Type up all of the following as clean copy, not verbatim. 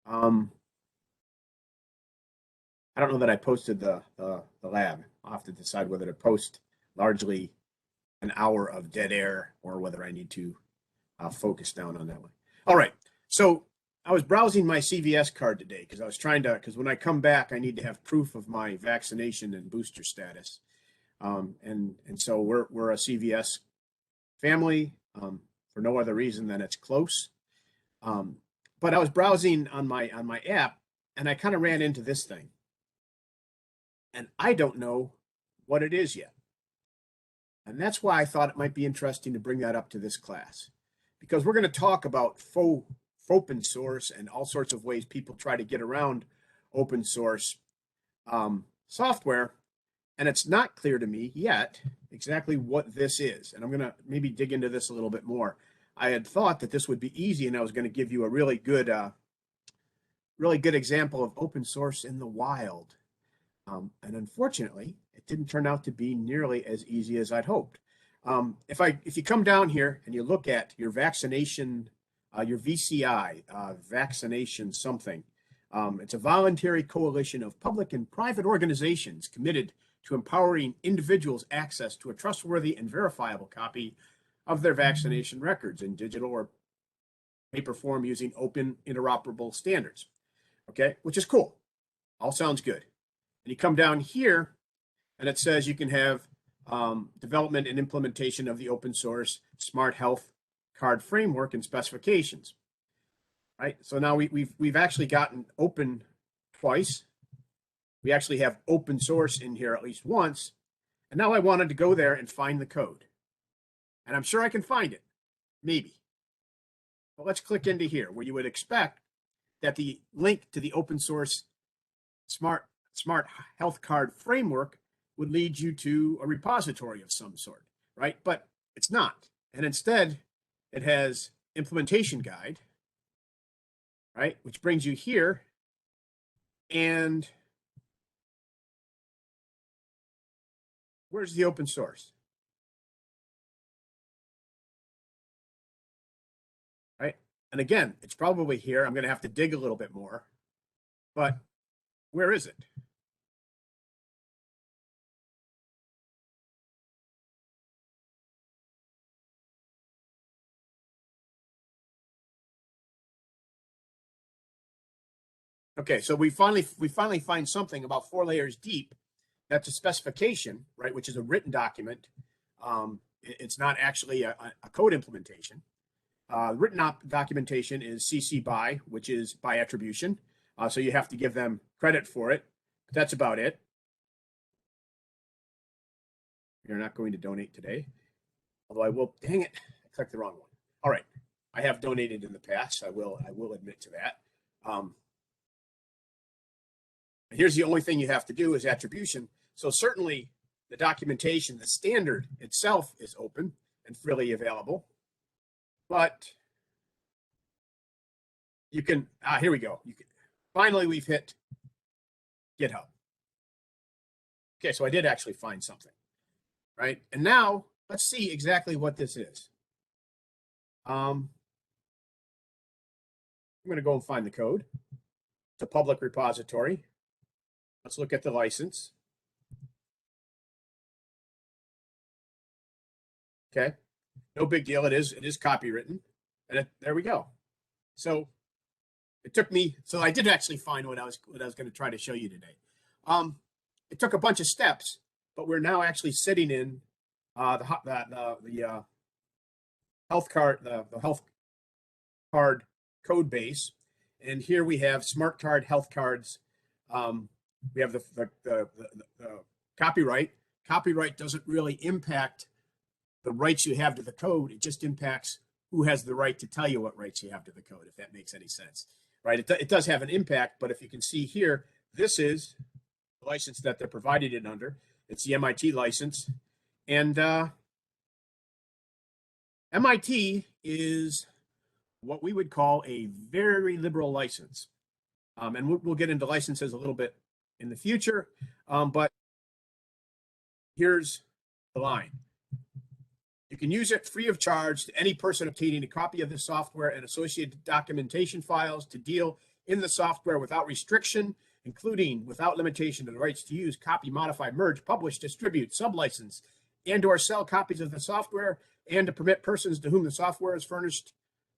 I don't know that I posted the lab. I'll have to decide whether to post largely an hour of dead air or whether I need to focus down on that one. All right. So I was browsing my CVS card today because I was trying to, because when I come back, I need to have proof of my vaccination and booster status. And so we're a CVS family for no other reason than it's close. But I was browsing on my app and I kind of ran into this thing. And I don't know what it is yet. And that's why I thought it might be interesting to bring that up to this class, because we're going to talk about open source and all sorts of ways people try to get around open source software. And it's not clear to me yet exactly what this is. And I'm going to maybe dig into this a little bit more. I had thought that this would be easy and I was going to give you a really good example of open source in the wild. And unfortunately, it didn't turn out to be nearly as easy as I'd hoped. If you come down here and you look at your vaccination, your VCI, vaccination something, it's a voluntary coalition of public and private organizations committed to empowering individuals access to a trustworthy and verifiable copy of their vaccination records in digital or paper form using open interoperable standards. Okay, which is cool. All sounds good. And you come down here and it says you can have development and implementation of the open source smart health card framework and specifications. Right. So now we've actually gotten open twice. We actually have open source in here at least once. And now I wanted to go there and find the code. And I'm sure I can find it, maybe. But let's click into here where you would expect that the link to the open source smart health card framework would lead you to a repository of some sort, right? But it's not. And instead, it has implementation guide, right? Which brings you here. And where's the open source? Right? And again, it's probably here. I'm going to have to dig a little bit more. But where is it? Okay, so we finally find something about 4 layers deep. That's a specification, right? Which is a written document. It's not actually a code implementation. Written documentation is CC BY, which is by attribution. So you have to give them credit for it. But that's about it. You're not going to donate today. Although I will, dang it, I clicked the wrong one. All right, I have donated in the past. I will admit to that. Here's the only thing you have to do is attribution. So certainly the documentation, the standard itself is open and freely available. But you can, here we go. Finally, we've hit GitHub. Okay, so I did actually find something, right? And now let's see exactly what this is. I'm going to go and find the code. It's a public repository. Let's look at the license. Okay, no big deal. It is copywritten, and there we go. So it took me. So I did actually find what I was going to try to show you today. It took a bunch of steps, but we're now actually sitting in the health card code base, and here we have smart card health cards. We have the copyright. Copyright doesn't really impact the rights you have to the code. It just impacts who has the right to tell you what rights you have to the code, if that makes any sense, right? It does have an impact, but if you can see here, this is the license that they're provided it under. It's the MIT license. And MIT is what we would call a very liberal license. And we'll get into licenses a little bit in the future, but here's the line. You can use it free of charge to any person obtaining a copy of the software and associated documentation files to deal in the software without restriction, including without limitation to the rights to use, copy, modify, merge, publish, distribute, sublicense, and/or sell copies of the software, and to permit persons to whom the software is furnished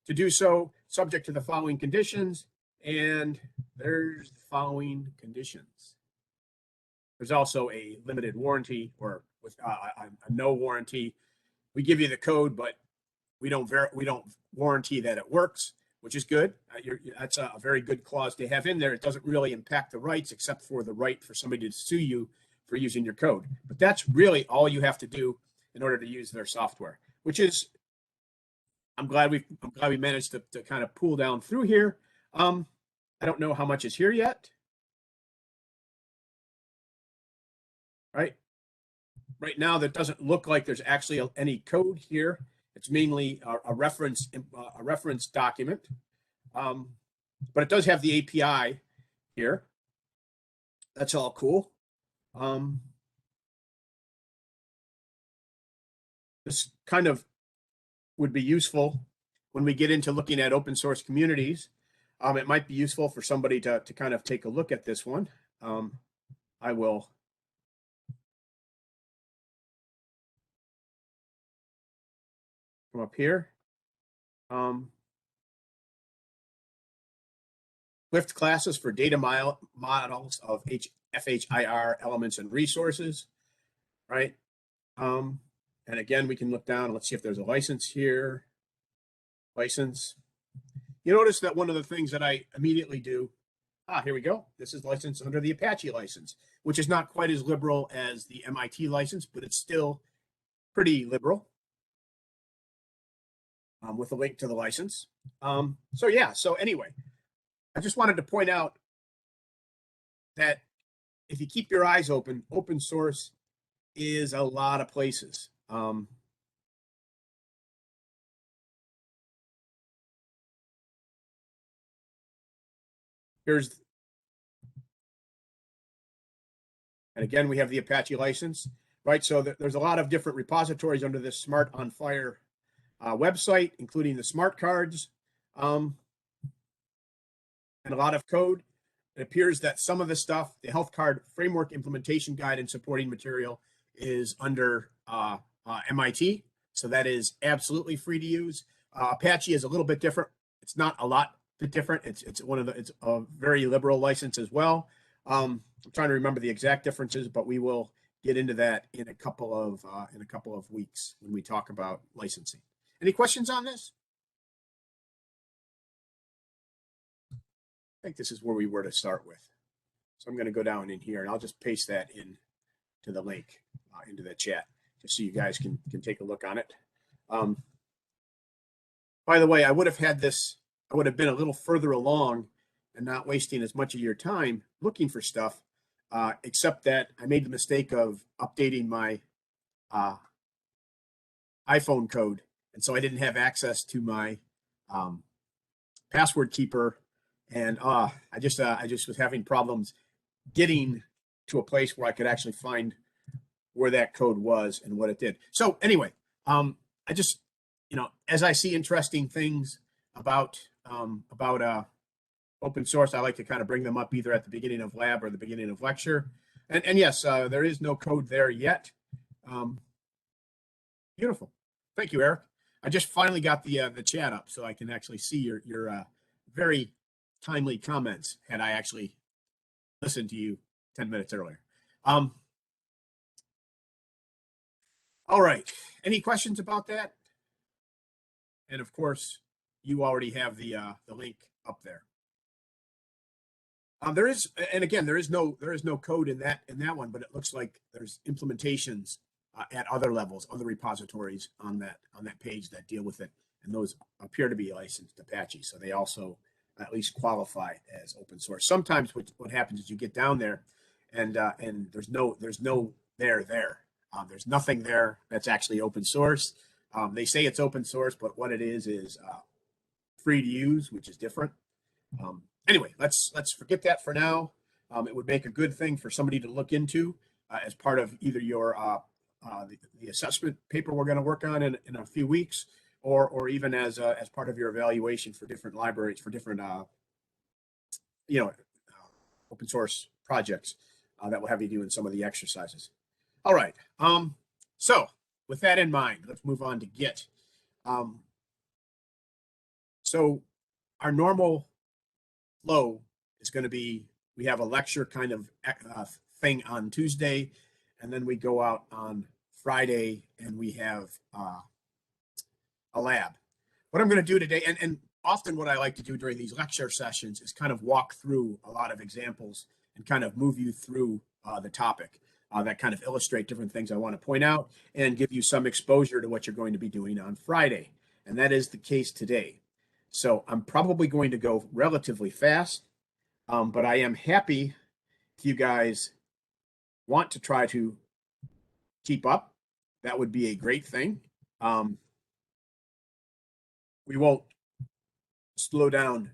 to do so, subject to the following conditions. And there's the following conditions. There's also a limited warranty, or with a no warranty. We give you the code, but we don't warranty that it works, which is good. That's a very good clause to have in there. It doesn't really impact the rights, except for the right for somebody to sue you for using your code. But that's really all you have to do in order to use their software, which is, I'm glad we managed to kind of pull down through here. I don't know how much is here yet. Right now, that doesn't look like there's actually any code here. It's mainly a reference document, but it does have the API here. That's all cool. This kind of would be useful when we get into looking at open source communities. It might be useful for somebody to kind of take a look at this one. I will come up here. Lift classes for data models of FHIR elements and resources, right? And again, we can look down. Let's see if there's a license here. License. You notice that one of the things that I immediately do, here we go. This is licensed under the Apache license, which is not quite as liberal as the MIT license, but it's still pretty liberal. With a link to the license. So anyway, I just wanted to point out that if you keep your eyes open, open source is a lot of places. And again, we have the Apache license, right? So there's a lot of different repositories under this Smart on Fire website, including the smart cards, and a lot of code. It appears that some of the stuff, the health card framework implementation guide and supporting material, is under MIT. So that is absolutely free to use. Apache is a little bit different. It's not a lot bit different. It's a very liberal license as well. I'm trying to remember the exact differences, but we will get into that in a couple of weeks when we talk about licensing. Any questions on this? I think this is where we were to start with. So I'm going to go down in here and I'll just paste that in to the link into the chat just so you guys can take a look on it. By the way, I would have been a little further along and not wasting as much of your time looking for stuff, except that I made the mistake of updating my iPhone code. And so I didn't have access to my password keeper. And I just was having problems getting to a place where I could actually find where that code was and what it did. So anyway, I just, as I see interesting things about open source, I like to kind of bring them up either at the beginning of lab or the beginning of lecture. And yes, there is no code there yet. Beautiful. Thank you, Eric. I just finally got the chat up so I can actually see your very timely comments had I actually listened to you 10 minutes earlier. All right. Any questions about that? And of course, you already have the link up there. There is no code in that one, but it looks like there's implementations at other levels, other repositories on that page that deal with it, and those appear to be licensed Apache, so they also at least qualify as open source. Sometimes what happens is you get down there, and there's no there. There's nothing there that's actually open source. They say it's open source, but what it is free to use, which is different. Anyway, let's forget that for now. It would make a good thing for somebody to look into as part of either your the assessment paper we're going to work on in a few weeks, or even as part of your evaluation for different libraries, for different open source projects that will have you doing some of the exercises. All right. So with that in mind, let's move on to Git. So our normal flow is going to be, we have a lecture kind of thing on Tuesday, and then we go out on Friday and we have a lab. What I'm going to do today, and often what I like to do during these lecture sessions is kind of walk through a lot of examples and kind of move you through the topic that kind of illustrate different things I want to point out and give you some exposure to what you're going to be doing on Friday. And that is the case today. So I'm probably going to go relatively fast, but I am happy if you guys want to try to keep up. That would be a great thing. We won't slow down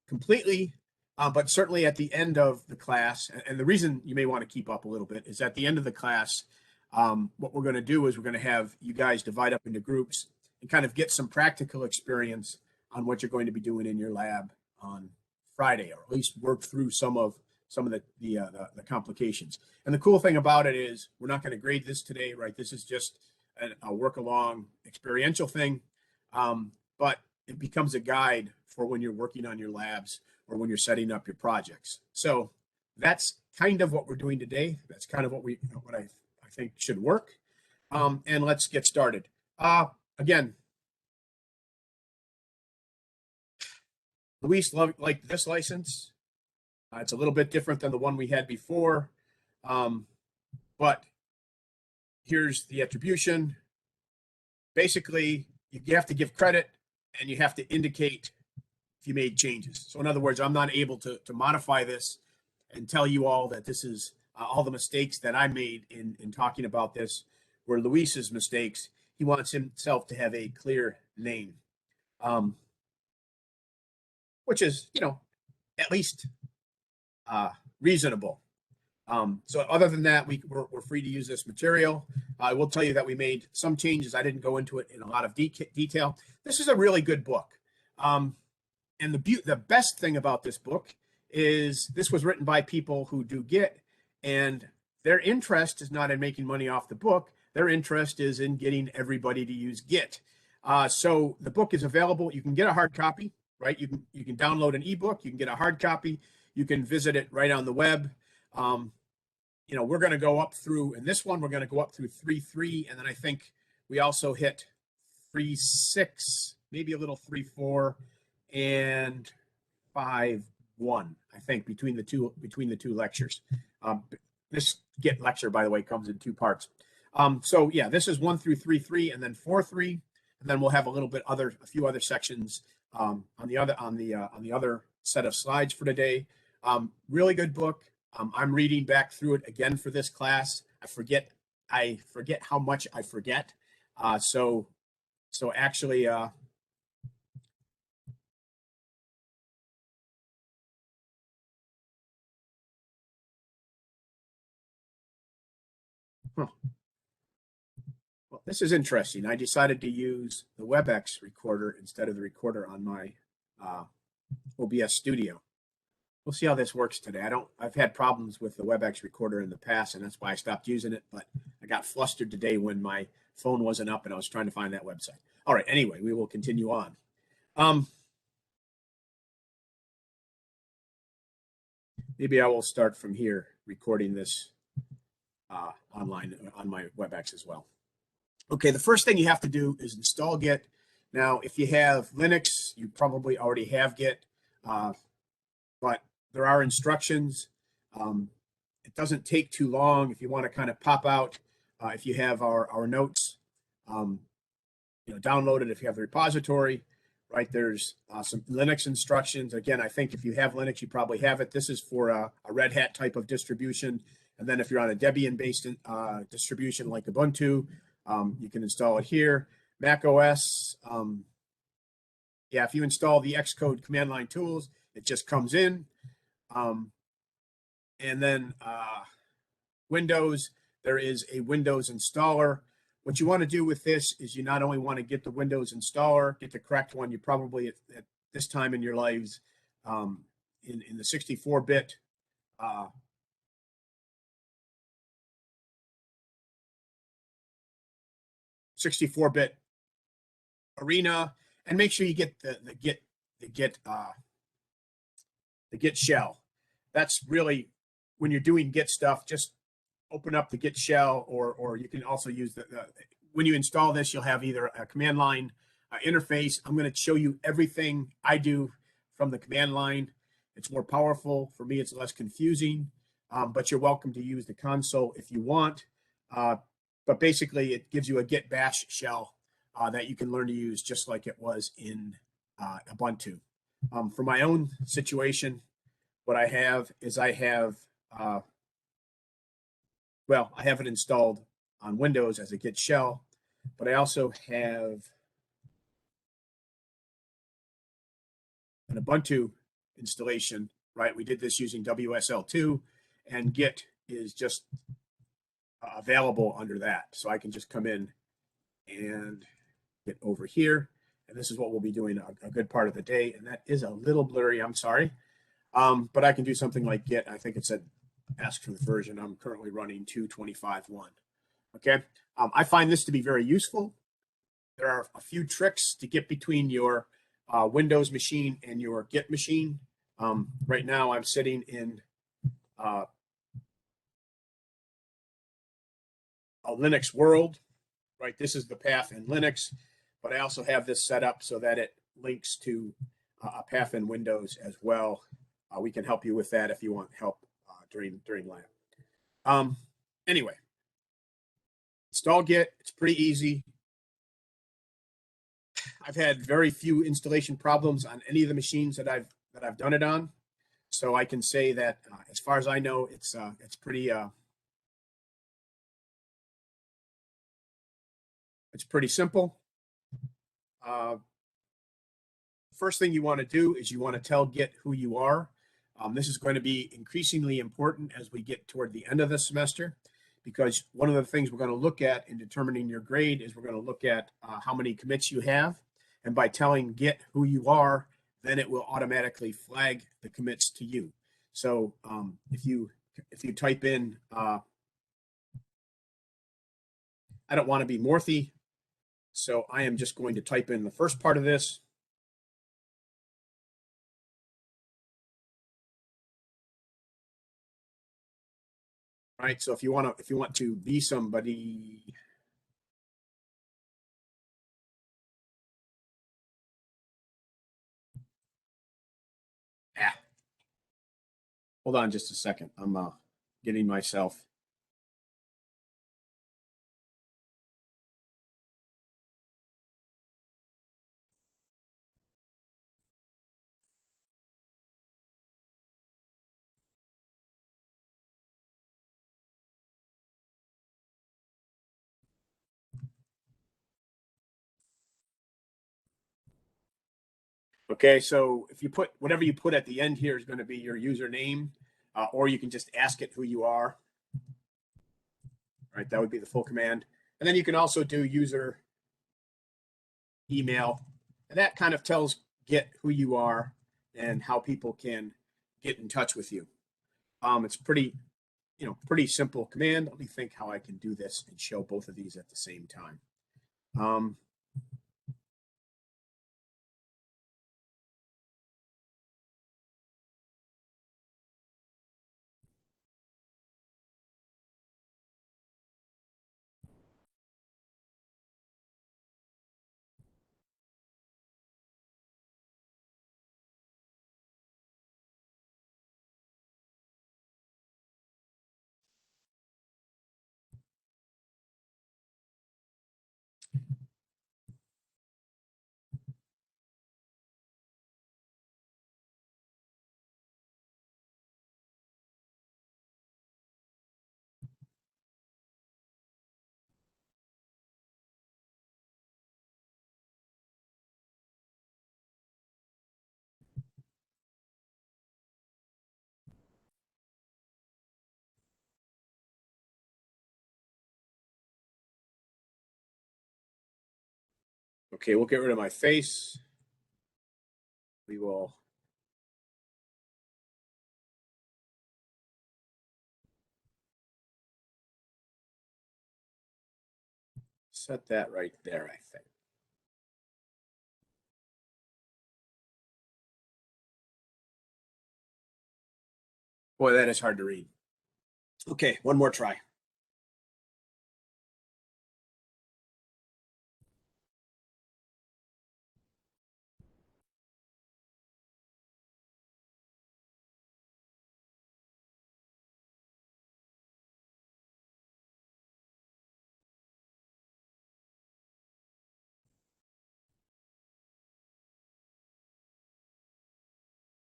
completely, but certainly at the end of the class, and the reason you may want to keep up a little bit is at the end of the class, what we're going to do is we're going to have you guys divide up into groups and kind of get some practical experience on what you're going to be doing in your lab on Friday, or at least work through some of the complications. And the cool thing about it is we're not going to grade this today, right? This is just a work along experiential thing, but it becomes a guide for when you're working on your labs or when you're setting up your projects. So that's kind of what we're doing today. That's kind of what I think should work. And let's get started. Again, Luis liked this license. It's a little bit different than the one we had before, but here's the attribution. Basically, you have to give credit and you have to indicate if you made changes. So in other words, I'm not able to modify this and tell you all that this is all the mistakes that I made in talking about this were Luis's mistakes. He wants himself to have a clear name, which is, at least reasonable. So other than that, we're free to use this material. I will tell you that we made some changes. I didn't go into it in a lot of detail. This is a really good book. And the best thing about this book is this was written by people who do Git, and their interest is not in making money off the book. Their interest is in getting everybody to use Git. So the book is available. You can get a hard copy, right? You can download an ebook. You can get a hard copy. You can visit it right on the web. We're going to go up through, in this one, we're going to go up through 3.3, and then I think we also hit 3.6, maybe a little 3.4, and 5.1, I think, between the two lectures. This Git lecture, by the way, comes in two parts. So yeah, this is 1 through 3.3, and then 4.3, and then we'll have a few other sections on the other set of slides for today. Really good book. I'm reading back through it again for this class. I forget how much I forget. So actually, well, this is interesting. I decided to use the Webex recorder instead of the recorder on my OBS Studio. We'll see how this works today. I've had problems with the Webex recorder in the past, and that's why I stopped using it, but I got flustered today when my phone wasn't up and I was trying to find that website. All right, anyway, we will continue on. Maybe I will start from here, recording this online on my Webex as well. Okay, the first thing you have to do is install Git. Now, if you have Linux, you probably already have Git, but there are instructions. It doesn't take too long if you want to kind of pop out. If you have our notes, download it if you have the repository, right? There's some Linux instructions. Again, I think if you have Linux, you probably have it. This is for a Red Hat type of distribution. And then if you're on a Debian-based distribution like Ubuntu, you can install it here. Mac OS, if you install the Xcode command line tools, it just comes in. And then Windows, there is a Windows installer. What you want to do with this is you not only want to get the Windows installer, get the correct one. You probably at this time in your lives, in the 64-bit 64-bit arena, and make sure you get the Git shell. That's really, when you're doing Git stuff, just open up the Git shell, or you can also use when you install this, you'll have either a command line interface. I'm going to show you everything I do from the command line. It's more powerful. For me, it's less confusing, but you're welcome to use the console if you want. But basically, it gives you a Git bash shell that you can learn to use just like it was in Ubuntu. For my own situation, what I have is I have it installed on Windows as a Git shell, but I also have an Ubuntu installation, right? We did this using WSL2, and Git is just available under that. So I can just come in and get over here, and this is what we'll be doing a good part of the day, and that is a little blurry, I'm sorry. But I can do something like Git. I think it said ask for the version. I'm currently running 2.25.1. Okay, I find this to be very useful. There are a few tricks to get between your Windows machine and your Git machine. Right now, I'm sitting in a Linux world, right? This is the path in Linux, but I also have this set up so that it links to a path in Windows as well. We can help you with that if you want help during lab. Anyway, install Git. It's pretty easy. I've had very few installation problems on any of the machines that I've done it on, so I can say that as far as I know, it's pretty simple. First thing you want to do is you want to tell Git who you are. This is going to be increasingly important as we get toward the end of the semester, because one of the things we're going to look at in determining your grade is we're going to look at how many commits you have. And by telling Git who you are, then it will automatically flag the commits to you. So if you type in, I don't want to be Morthy, so I am just going to type in the first part of this. Right, so if you want to be somebody, hold on just a second. I'm getting myself. Okay, so if you put whatever you put at the end here is going to be your username, or you can just ask it who you are. Right, that would be the full command. And then you can also do user email, and that kind of tells Git who you are and how people can get in touch with you. It's pretty simple command. Let me think how I can do this and show both of these at the same time. Okay, we'll get rid of my face. We will set that right there, I think. Boy, that is hard to read. Okay, one more try.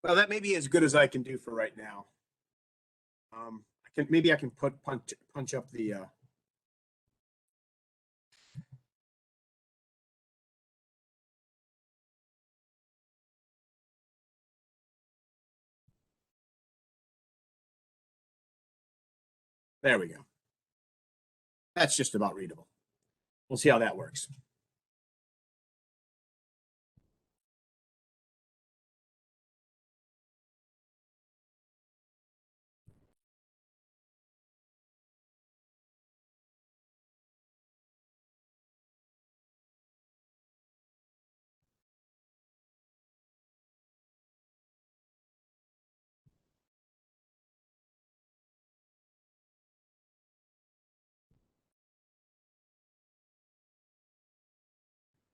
Well, that may be as good as I can do for right now. Maybe I can punch up the there we go. That's just about readable. We'll see how that works.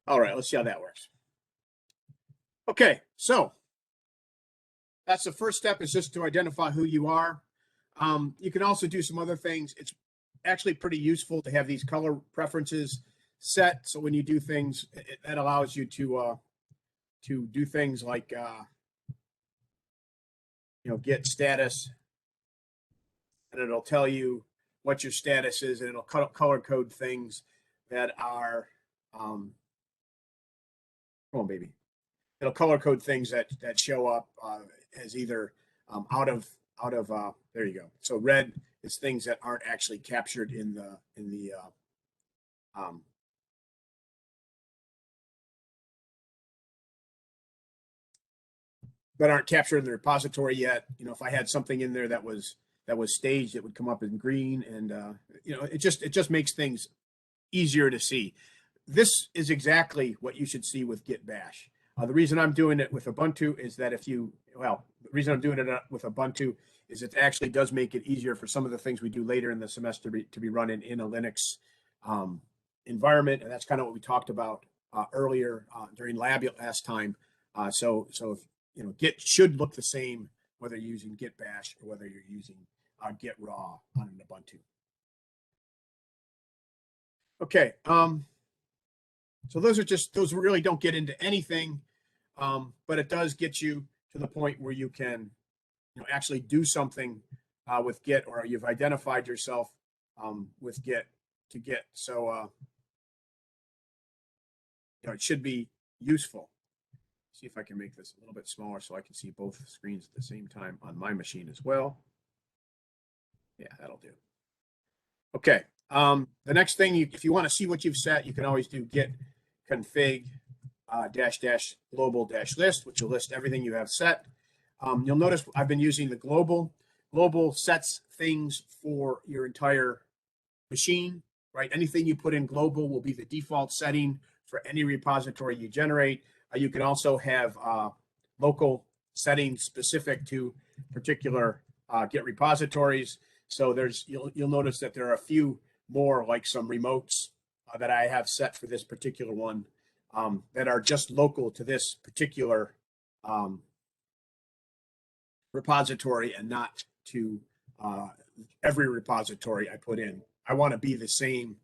All right, let's see how that works. Okay, so that's the first step, is just to identify who you are. You can also do some other things. It's actually pretty useful to have these color preferences set. So when you do things, that allows you to do things like, get status, and it'll tell you what your status is, and it'll color code things that are, come on, baby. It'll color code things that show up as either out of there you go. So red is things that aren't actually captured in the that aren't captured in the repository yet. If I had something in there that was staged, it would come up in green, and it just makes things easier to see. This is exactly what you should see with Git Bash. The reason I'm doing it with Ubuntu is that the reason I'm doing it with Ubuntu is it actually does make it easier for some of the things we do later in the semester to be running in a Linux environment, and that's kind of what we talked about earlier during lab last time. So if Git should look the same whether you're using Git Bash or whether you're using Git raw on an Ubuntu. Okay. So those really don't get into anything, but it does get you to the point where you can actually do something with Git, or you've identified yourself with Git to Git. So it should be useful. See if I can make this a little bit smaller so I can see both screens at the same time on my machine as well. Yeah, that'll do. Okay. The next thing, if you want to see what you've set, you can always do git config -- global -list, which will list everything you have set. You'll notice I've been using the global. Global sets things for your entire machine, right? Anything you put in global will be the default setting for any repository you generate. You can also have local settings specific to particular Git repositories. So you'll notice that there are a few more, like some remotes that I have set for this particular one that are just local to this particular repository and not to every repository I put in. I want to be the same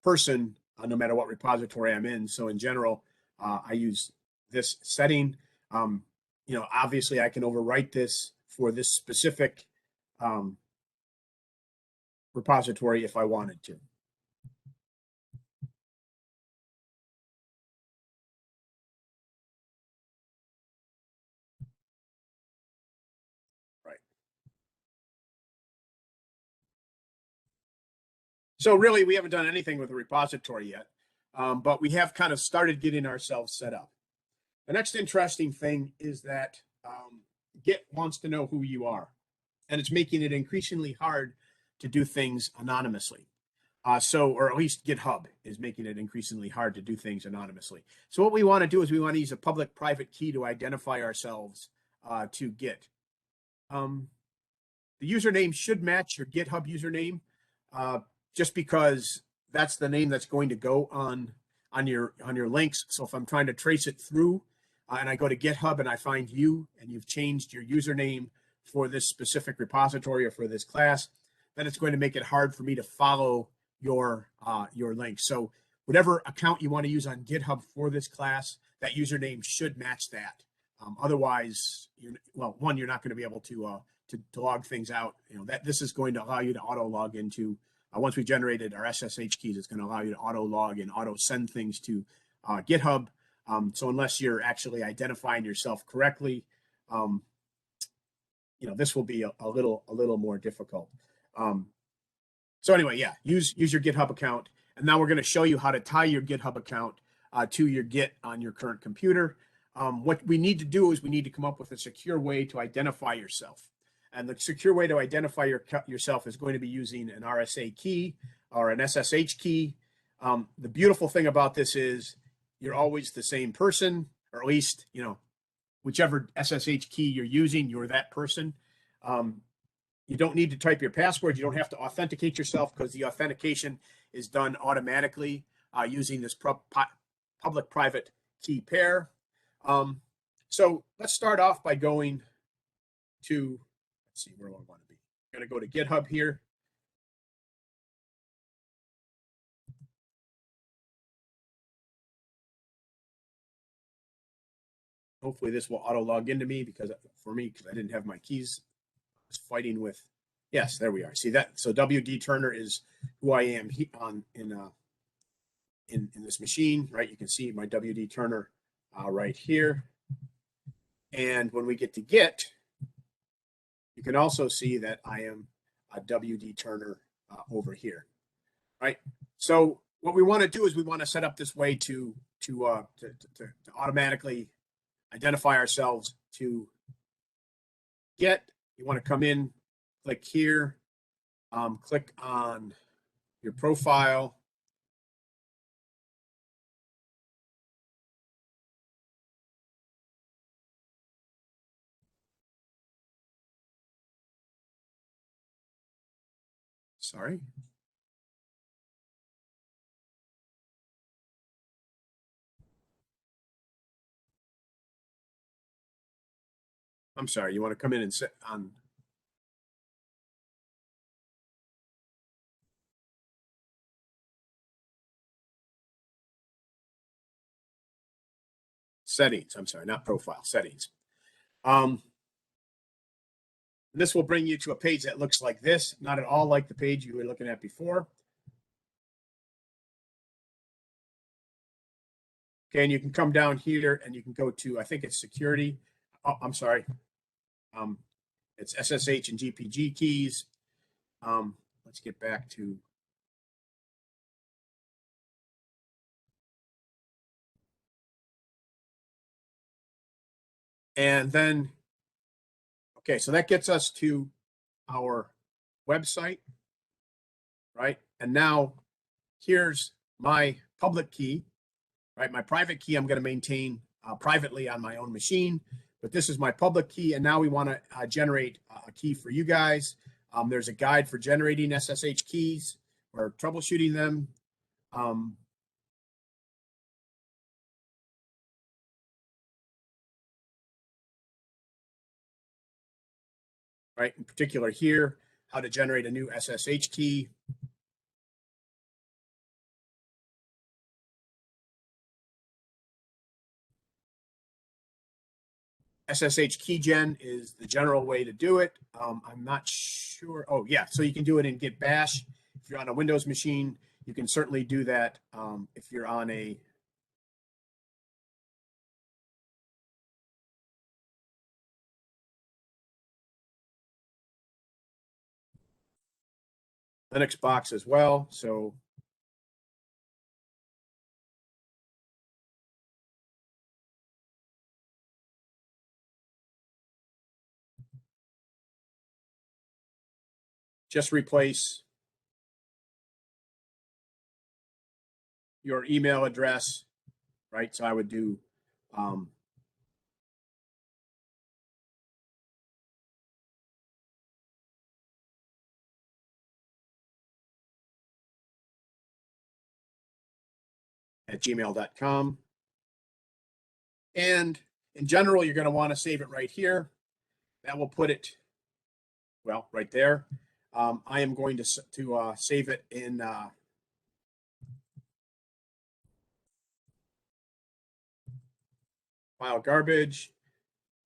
person no matter what repository I'm in. So in general, I use this setting. Obviously I can overwrite this for this specific repository if I wanted to. Right. So really, we haven't done anything with the repository yet, but we have kind of started getting ourselves set up. The next interesting thing is that Git wants to know who you are, and it's making it increasingly hard to do things anonymously. Or at least GitHub is making it increasingly hard to do things anonymously. So what we want to do is we want to use a public-private key to identify ourselves to Git. The username should match your GitHub username, just because that's the name that's going to go on your links. So if I'm trying to trace it through, and I go to GitHub and I find you, and you've changed your username for this specific repository or for this class, then it's going to make it hard for me to follow your link. So whatever account you want to use on GitHub for this class, that username should match that. Otherwise, one, you're not going to be able to log things out. That this is going to allow you to auto log into. Once we generated our SSH keys, it's going to allow you to auto log and auto send things to GitHub. So unless you're actually identifying yourself correctly, this will be a little more difficult. So anyway, yeah, use your GitHub account. And now we're going to show you how to tie your GitHub account to your Git on your current computer. What we need to do is we need to come up with a secure way to identify yourself. And the secure way to identify yourself is going to be using an RSA key or an SSH key. The beautiful thing about this is you're always the same person, or at least, whichever SSH key you're using, you're that person. You don't need to type your password. You don't have to authenticate yourself, because the authentication is done automatically using this public-private key pair. So let's start off by going to, let's see, where do I want to be? I'm going to go to GitHub here. Hopefully this will auto log into me, because I didn't have my keys. I was fighting with, yes, there we are. See that? So WD Turner is who I am in this machine, right? You can see my WD Turner right here. And when we get to Git, you can also see that I am a WD Turner over here, right? So what we want to do is we want to set up this way to automatically identify ourselves to Git. You want to come in, click here, click on your profile. Sorry. I'm sorry. You want to come in and sit on settings. I'm sorry, not profile, settings. This will bring you to a page that looks like this, not at all like the page you were looking at before. Okay, and you can come down here and you can go to, I think it's security. Oh, I'm sorry. It's SSH and GPG keys. Let's get back to. And then, okay, so that gets us to our website, right? And now here's my public key, right? My private key I'm going to maintain privately on my own machine, but this is my public key. And now we want to generate a key for you guys. There's a guide for generating SSH keys or troubleshooting them. Right, in particular here, how to generate a new SSH key. SSH keygen is the general way to do it. I'm not sure. Oh, yeah. So you can do it in Git Bash. If you're on a Windows machine, you can certainly do that. If you're on a Linux box as well. So just replace your email address, right? So I would do at gmail.com. And in general, you're going to want to save it right here. That will put it, well, right there. I am going to save it in file garbage.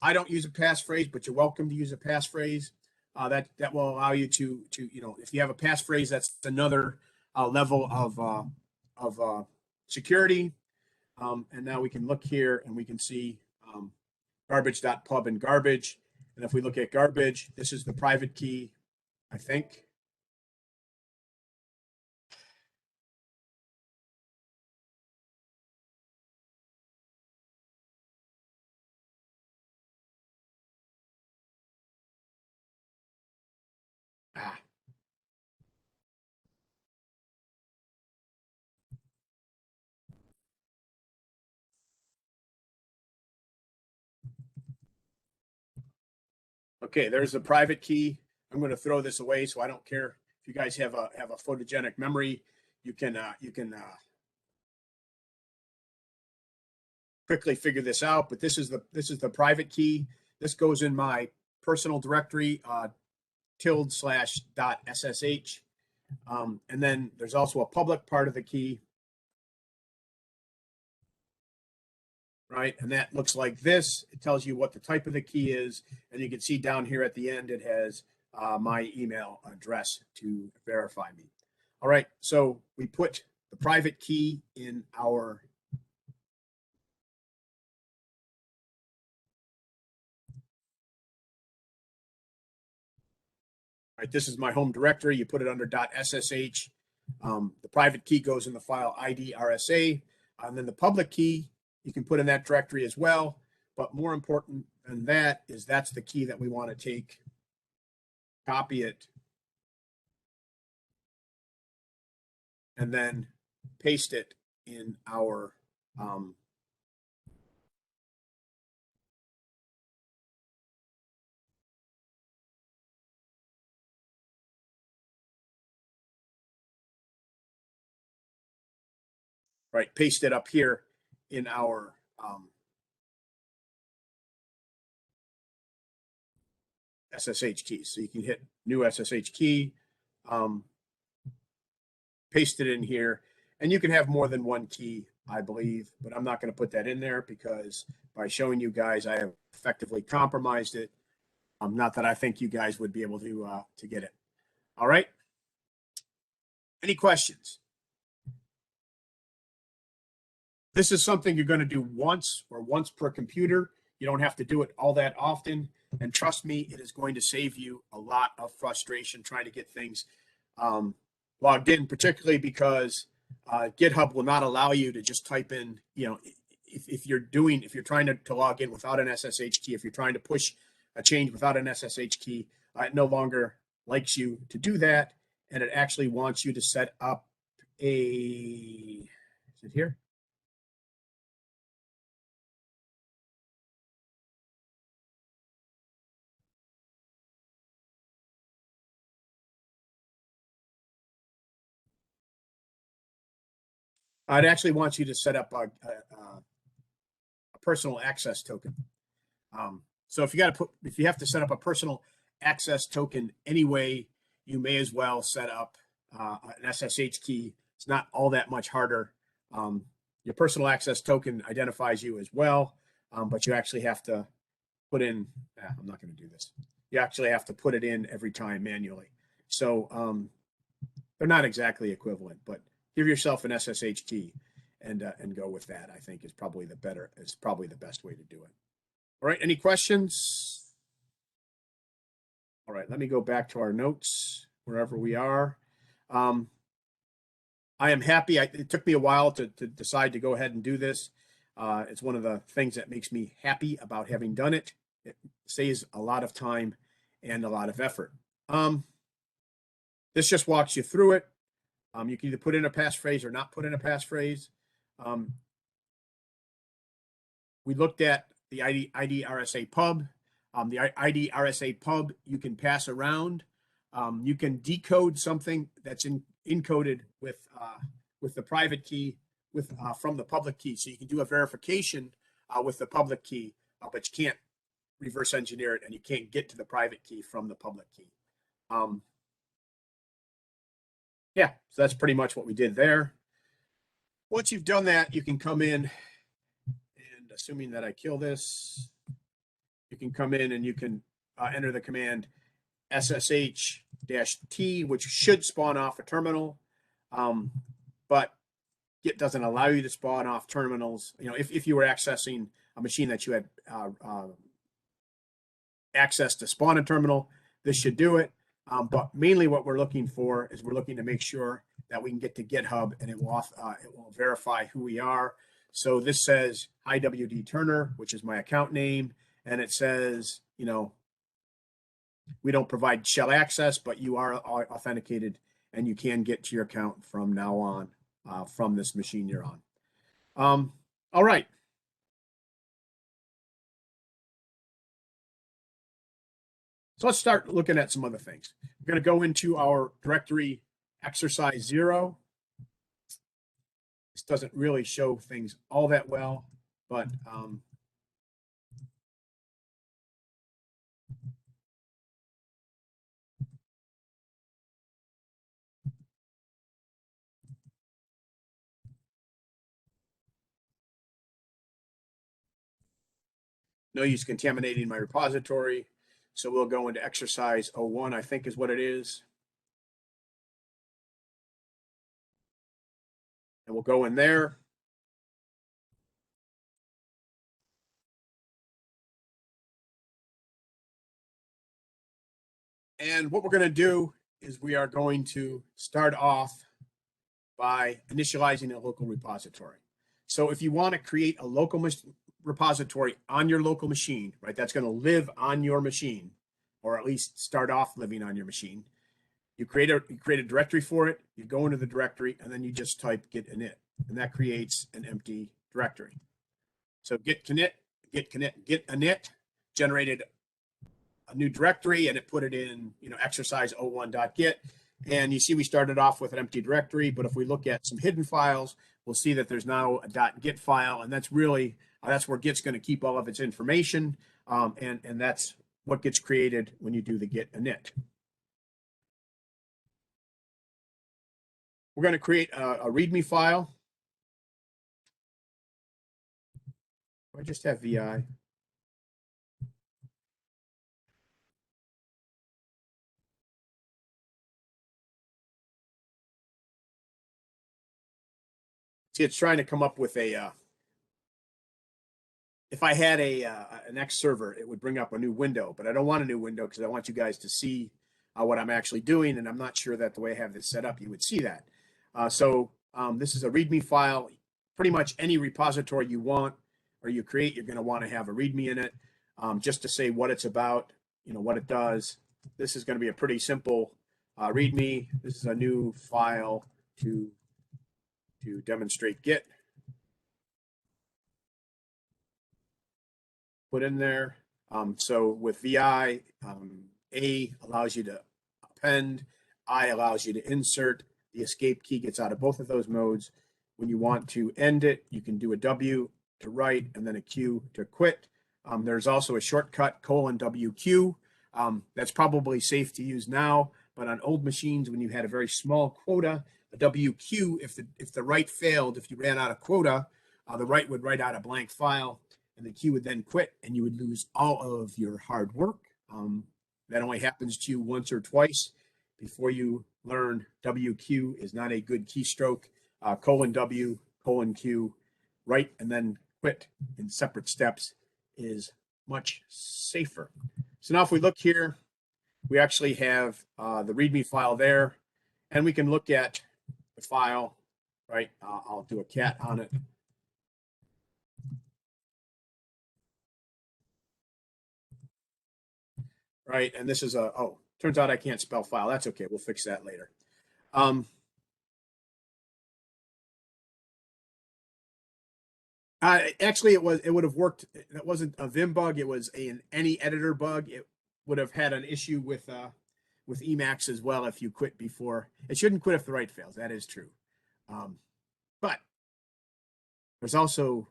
I don't use a passphrase, but you're welcome to use a passphrase. That will allow you to if you have a passphrase, that's another level of security. And now we can look here and we can see garbage.pub and garbage. And if we look at garbage, this is the private key, I think. Okay, there's the private key. I'm going to throw this away, so I don't care if you guys have a photogenic memory. You can quickly figure this out. But this is the private key. This goes in my personal directory /.ssh. And then there's also a public part of the key, right? And that looks like this. It tells you what the type of the key is. And you can see down here at the end, it has my email address to verify me. All right, so we put the private key in our right, this is my home directory. You put it under .ssh. The private key goes in the file ID RSA. And then the public key, you can put in that directory as well. But more important than that is that's the key that we want to take, copy it, and then paste it in our right, paste it up here in our SSH keys. So you can hit new SSH key, paste it in here, and you can have more than one key, I believe, but I'm not going to put that in there because by showing you guys, I have effectively compromised it. Not that I think you guys would be able to get it. All right. Any questions? This is something you're going to do once or once per computer. You don't have to do it all that often. And trust me, it is going to save you a lot of frustration trying to get things logged in, particularly because GitHub will not allow you to just type in, if you're trying to log in without an SSH key, if you're trying to push a change without an SSH key, it no longer likes you to do that. And it actually wants you to set up is it here? It actually wants you to set up a personal access token. So if you have to set up a personal access token anyway, you may as well set up an SSH key. It's not all that much harder. Your personal access token identifies you as well, but you actually have to put in. I'm not going to do this. You actually have to put it in every time manually. So they're not exactly equivalent, but give yourself an SSH key and go with that. I think is probably the best way to do it. All right, any questions? All right, let me go back to our notes wherever we are. I am happy. It took me a while to decide to go ahead and do this. It's one of the things that makes me happy about having done it. It saves a lot of time and a lot of effort. This just walks you through it. You can either put in a passphrase or not put in a passphrase. We looked at the ID RSA pub. The ID RSA pub you can pass around. You can decode something that's encoded with the private key from the public key. So you can do a verification with the public key, but you can't reverse engineer it, and you can't get to the private key from the public key. Yeah, so that's pretty much what we did there. Once you've done that, you can come in, and assuming that I kill this, you can come in and you can enter the command SSH-T, which should spawn off a terminal, but Git doesn't allow you to spawn off terminals. You know, if you were accessing a machine that you had access to spawn a terminal, this should do it. But mainly what we're looking for is we're looking to make sure that we can get to GitHub and it will verify who we are. So this says, hi, WD Turner, which is my account name. And it says, you know, we don't provide shell access, but you are authenticated and you can get to your account from now on from this machine you're on. All right. So let's start looking at some other things. We're going to go into our directory exercise 0. This doesn't really show things all that well, but no use contaminating my repository. So we'll go into exercise 01, I think is what it is. And we'll go in there. And what we're going to do is we are going to start off by initializing a local repository. So if you want to create a local repository on your local machine, right, that's going to live on your machine, or at least start off living on your machine, you create a directory for it, you go into the directory, and then you just type git init, and that creates an empty directory. So git init generated a new directory, and it put it in, you know, exercise01.git. And you see we started off with an empty directory, but if we look at some hidden files, we'll see that there's now a .git file, and that's really, that's where Git's going to keep all of its information, and that's what gets created when you do the git init. We're going to create a Readme file. I just have VI. See, it's trying to come up with a, if I had an X server, it would bring up a new window, but I don't want a new window because I want you guys to see what I'm actually doing, and I'm not sure that the way I have this set up, you would see that. So this is a README file. Pretty much any repository you want or you create, you're going to want to have a README in it, just to say what it's about, you know, what it does. This is going to be a pretty simple README. This is a new file to demonstrate Git. Put in there. So with VI, A allows you to append, I allows you to insert. The escape key gets out of both of those modes. When you want to end it, you can do a W to write and then a Q to quit. There's also a shortcut :WQ. That's probably safe to use now, but on old machines, when you had a very small quota, a WQ, if the write failed, if you ran out of quota, the write would write out a blank file, and the Q would then quit, and you would lose all of your hard work. That only happens to you once or twice before you learn WQ is not a good keystroke. :W, :Q, write and then quit in separate steps is much safer. So now if we look here, we actually have the README file there, and we can look at the file, right? I'll do a cat on it. Right, and this is a, oh, turns out I can't spell file. That's okay, we'll fix that later. Actually, it would have worked. That wasn't a Vim bug. It was any editor bug. It would have had an issue with Emacs as well if you quit before. It shouldn't quit if the write fails. That is true. But there's also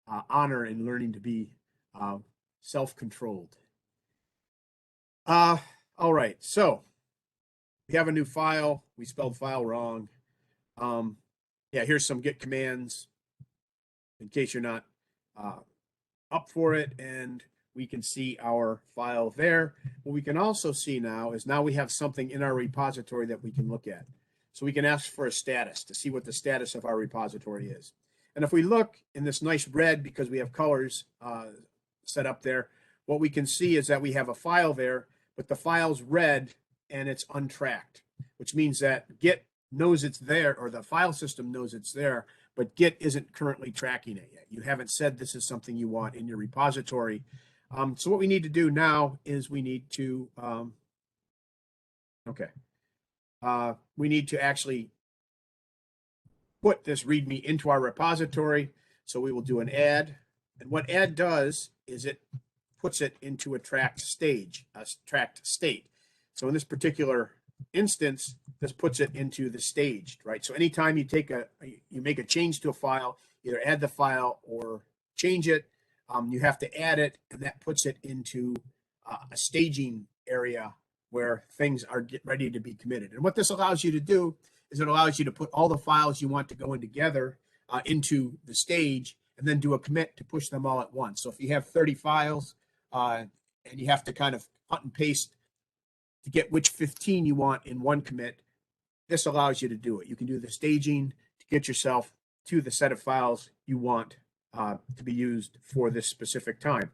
honor in learning to be self-controlled. All right, so we have a new file. We spelled file wrong. Yeah, here's some Git commands in case you're not up for it, and we can see our file there. What we can also see now is we have something in our repository that we can look at. So we can ask for a status to see what the status of our repository is. And if we look in this nice red, because we have colors set up there, what we can see is that we have a file there, but the file's red and it's untracked, which means that Git knows it's there, or the file system knows it's there, but Git isn't currently tracking it yet. You haven't said this is something you want in your repository. So what we need to do now is we need to, we need to actually put this README into our repository. So we will do an add. And what add does is it puts it into a tracked state. So in this particular instance, this puts it into the staged, right? So anytime you make a change to a file, either add the file or change it, you have to add it, and that puts it into a staging area where things are ready to be committed. And what this allows you to do is it allows you to put all the files you want to go in together into the stage, and then do a commit to push them all at once. So if you have 30 files and you have to kind of cut and paste to get which 15 you want in one commit, this allows you to do it. You can do the staging to get yourself to the set of files you want to be used for this specific time.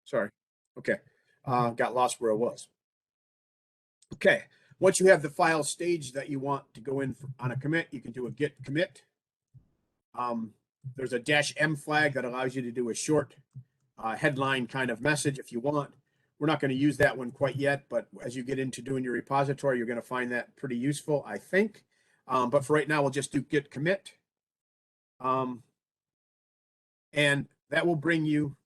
Sorry. Okay. Got lost where I was. Okay. Once you have the file stage that you want to go in on a commit, you can do a git commit. There's a -m flag that allows you to do a short headline kind of message if you want. We're not going to use that one quite yet, but as you get into doing your repository, you're going to find that pretty useful, I think. But for right now, we'll just do git commit. And that will bring you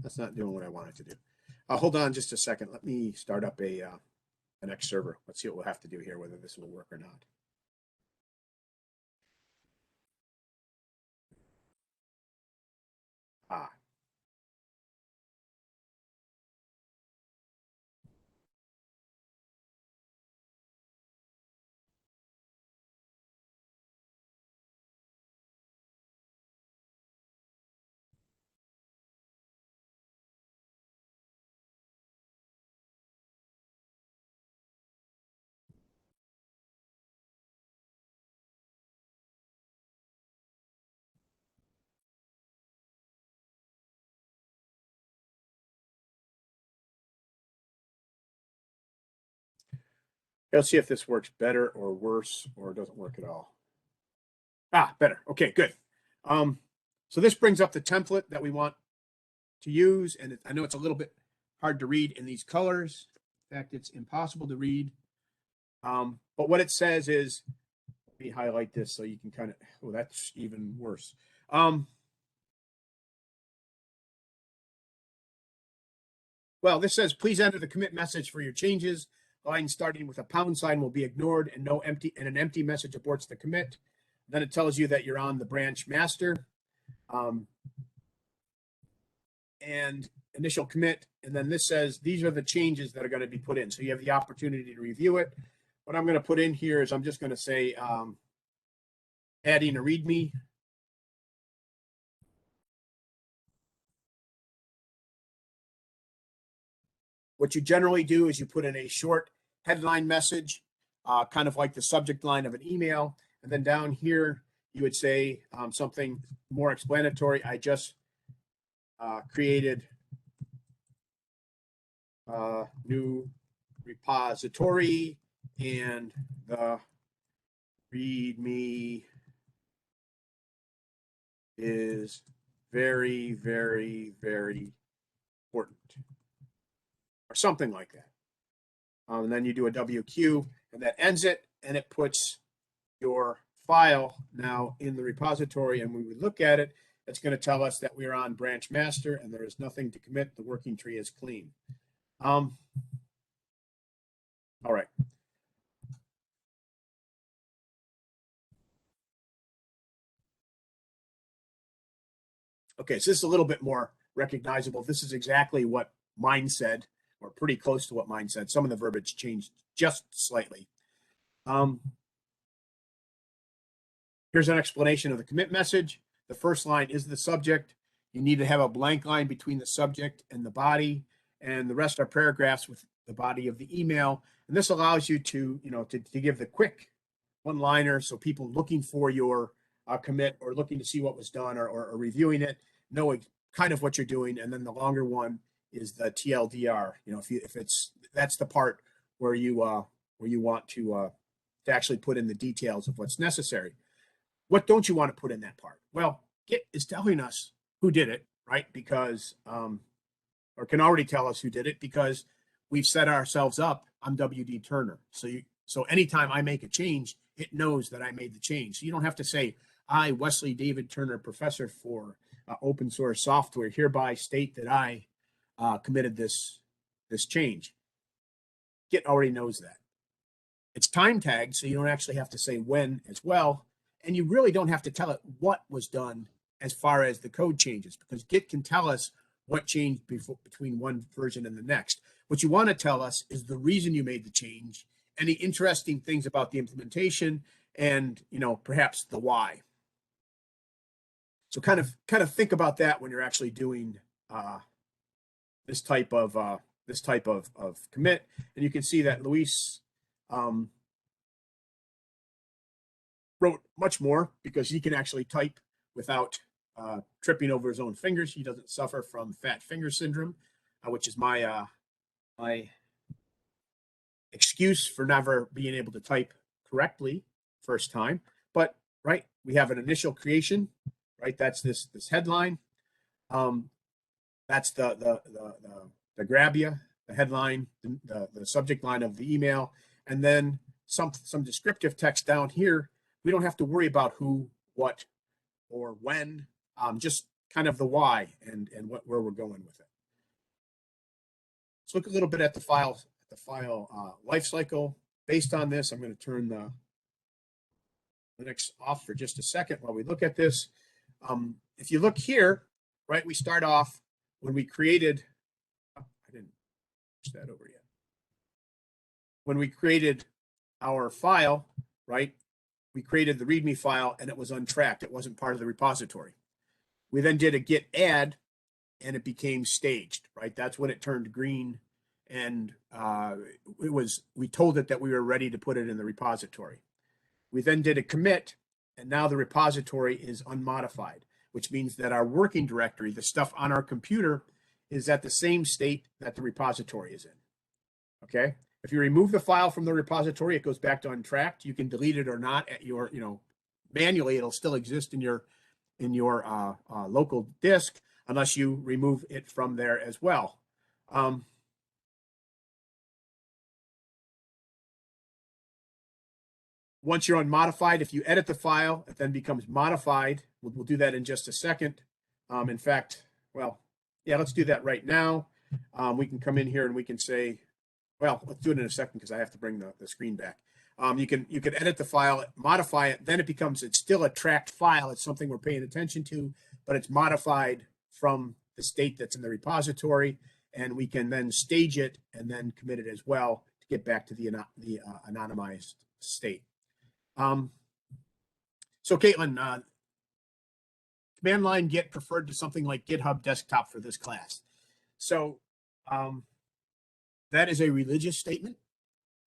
that's not doing what I wanted to do. Hold on just a second. Let me start up an X server. Let's see what we'll have to do here, whether this will work or not. Let's see if this works better or worse, or doesn't work at all. Better. Okay, good. So this brings up the template that we want to use, and I know it's a little bit hard to read in these colors. In fact, it's impossible to read. But what it says is, let me highlight this so you can kind of, oh, that's even worse. Well, this says, please enter the commit message for your changes. Line starting with a pound sign will be ignored, and an empty message aborts the commit. Then it tells you that you're on the branch master. And initial commit, and then this says these are the changes that are going to be put in. So you have the opportunity to review it. What I'm going to put in here is I'm just going to say adding a README. What you generally do is you put in a short headline message, kind of like the subject line of an email, and then down here you would say something more explanatory. I just created a new repository, and the README is very, very, very important, or something like that. And then you do a WQ, and that ends it, and it puts your file now in the repository. And when we look at it, it's going to tell us that we're on branch master and there is nothing to commit. The working tree is clean. All right. Okay, so this is a little bit more recognizable. This is exactly what mine said, or pretty close to what mine said. Some of the verbiage changed just slightly. Here's an explanation of the commit message. The first line is the subject. You need to have a blank line between the subject and the body, and the rest are paragraphs with the body of the email. And this allows you to, to give the quick one-liner, so people looking for your commit or looking to see what was done, or reviewing it know kind of what you're doing. And then the longer one is the TLDR. That's the part where you want to actually put in the details of what's necessary. What don't you want to put in that part? Well, Git is telling us who did it, right? Because, or can already tell us who did it, because we've set ourselves up. I'm WD Turner. So anytime I make a change, it knows that I made the change. So you don't have to say, I, Wesley David Turner, professor for open source software, hereby state that I committed this change. Git already knows that. It's time tagged, so you don't actually have to say when as well. And you really don't have to tell it what was done as far as the code changes, because Git can tell us what changed between one version and the next. What you want to tell us is the reason you made the change, any interesting things about the implementation, and perhaps the why. So kind of think about that when you're actually doing this type of commit. And you can see that Luis wrote much more, because he can actually type without tripping over his own fingers. He doesn't suffer from fat finger syndrome, which is my excuse for never being able to type correctly first time. But right, we have an initial creation, right? That's this headline. That's the grabia, the headline, the subject line of the email, and then some descriptive text down here. We don't have to worry about who, what, or when, just kind of the why and where we're going with it. Let's look a little bit at the file lifecycle. Based on this, I'm going to turn the Linux off for just a second while we look at this. If you look here, right, we start off when we created, I didn't push that over yet. When we created our file, right, we created the README file and it was untracked. It wasn't part of the repository. We then did a git add and it became staged, right? That's when it turned green, and we told it that we were ready to put it in the repository. We then did a commit, and now the repository is unmodified, which means that our working directory, the stuff on our computer, is at the same state that the repository is in. Okay? If you remove the file from the repository, it goes back to untracked. You can delete it or not at your, manually. It'll still exist in your local disk unless you remove it from there as well. Once you're unmodified, if you edit the file, it then becomes modified. We'll do that in just a second. In fact, well, yeah, let's do that right now. We can come in here and we can say, well, let's do it in a second because I have to bring the screen back. You can edit the file, modify it, then it's still a tracked file. It's something we're paying attention to, but it's modified from the state that's in the repository, and we can then stage it and then commit it as well to get back to the anonymized state. So Caitlin, command line git preferred to something like GitHub Desktop for this class. So that is a religious statement.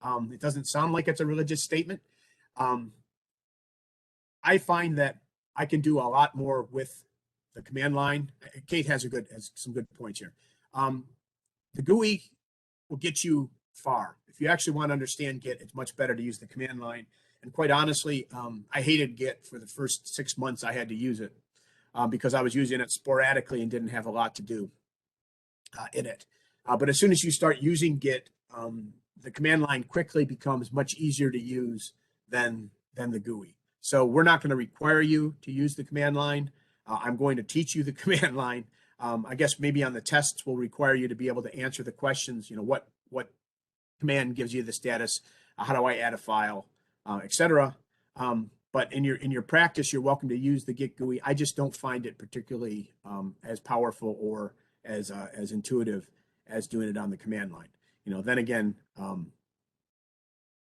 It doesn't sound like it's a religious statement. I find that I can do a lot more with the command line. Kate has some good points here. The GUI will get you far. If you actually want to understand Git, it's much better to use the command line. And quite honestly, I hated Git for the first 6 months I had to use it because I was using it sporadically and didn't have a lot to do in it. But as soon as you start using Git, the command line quickly becomes much easier to use than the GUI. So we're not going to require you to use the command line. I'm going to teach you the command line. I guess maybe on the tests we'll require you to be able to answer the questions. You know, what command gives you the status? How do I add a file, etc. But in your practice, you're welcome to use the Git GUI. I just don't find it particularly as powerful or as intuitive as doing it on the command line. You know, then again,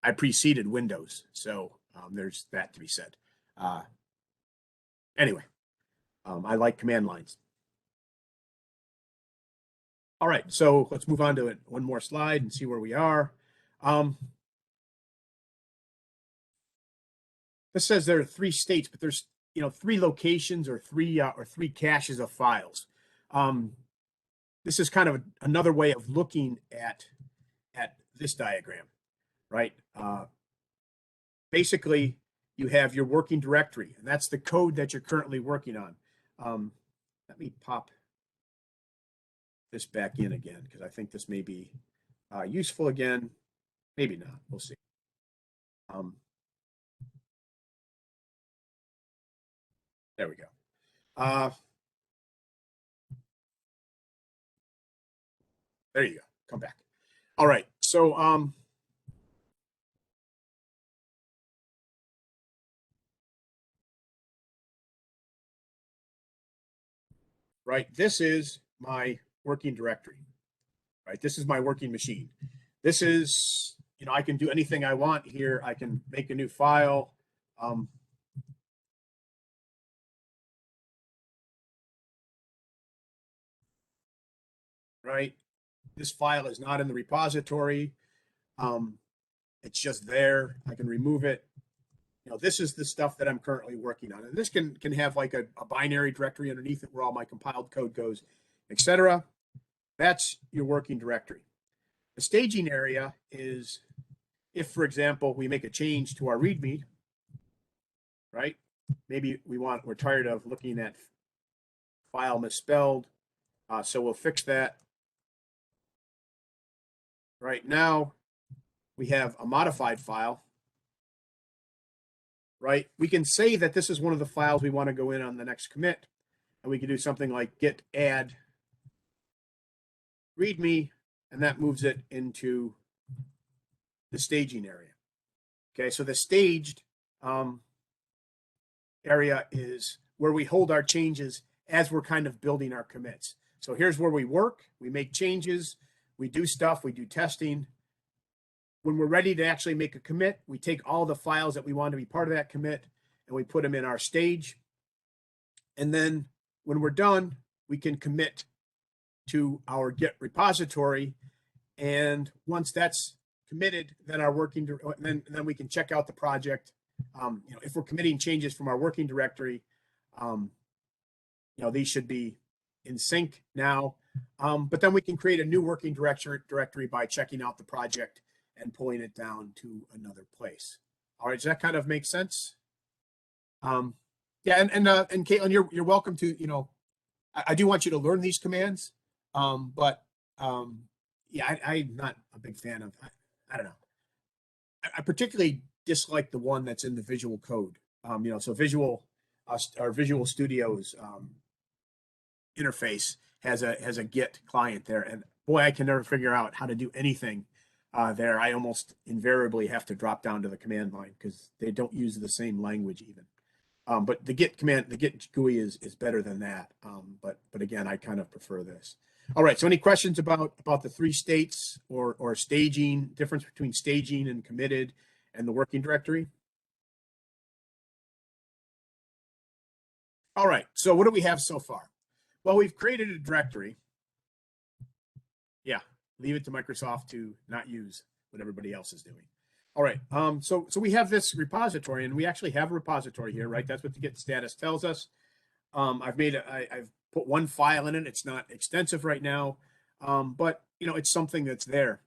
I preceded Windows, so there's that to be said. Anyway, I like command lines. All right, so let's move on to it. One more slide and see where we are. This says there are 3 states, but there's 3 locations or three caches of files. This is kind of another way of looking at this diagram, right? Basically, you have your working directory, and that's the code that you're currently working on. Let me pop this back in again, because I think this may be useful again. Maybe not. We'll see. There we go. There you go. Come back. All right. So right, this is my working directory. Right, this is my working machine. This is, I can do anything I want here. I can make a new file. Right, this file is not in the repository. It's just there. I can remove it. This is the stuff that I'm currently working on, and this can have like a binary directory underneath it where all my compiled code goes, etc. That's your working directory. The staging area is if, for example, we make a change to our README, right? Maybe we're tired of looking at file misspelled, so we'll fix that. Right now, we have a modified file. Right, we can say that this is one of the files we want to go in on the next commit, and we can do something like git add readme, and that moves it into the staging area. Okay, so the staged area is where we hold our changes as we're kind of building our commits. So here's where we work, we make changes, we do stuff, we do testing. When we're ready to actually make a commit, we take all the files that we want to be part of that commit and we put them in our stage. And then when we're done, we can commit to our Git repository. And once that's committed, then then we can check out the project. If we're committing changes from our working directory, these should be in sync now. But then we can create a new working directory by checking out the project and pulling it down to another place. All right, does that kind of make sense? Yeah, and Caitlin, you're welcome to, I do want you to learn these commands, but yeah, I'm not a big fan of, I don't know. I particularly dislike the one that's in the Visual Code. So Visual Studio's interface has a Git client there, and boy, I can never figure out how to do anything there. I almost invariably have to drop down to the command line because they don't use the same language even. But the Git GUI is better than that. But again, I kind of prefer this. All right. So any questions about the 3 states or staging, difference between staging and committed and the working directory? All right. So what do we have so far? Well, we've created a directory. Yeah. Leave it to Microsoft to not use what everybody else is doing. All right. So we have this repository, and we actually have a repository here, right? That's what the Git status tells us. I've put one file in it. It's not extensive right now, but it's something that's there.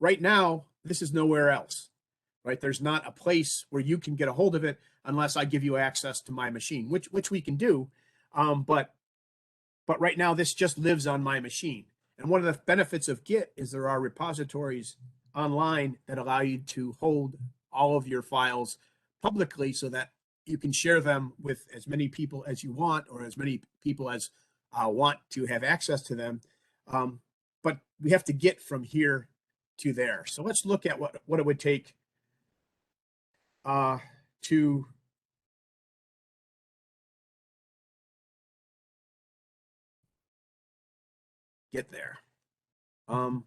Right now, this is nowhere else, right? There's not a place where you can get a hold of it unless I give you access to my machine, which we can do. But right now, this just lives on my machine. And one of the benefits of Git is there are repositories online that allow you to hold all of your files publicly so that you can share them with as many people as you want, or as many people as want to have access to them. But we have to get from here to there. So let's look at what it would take to get there. What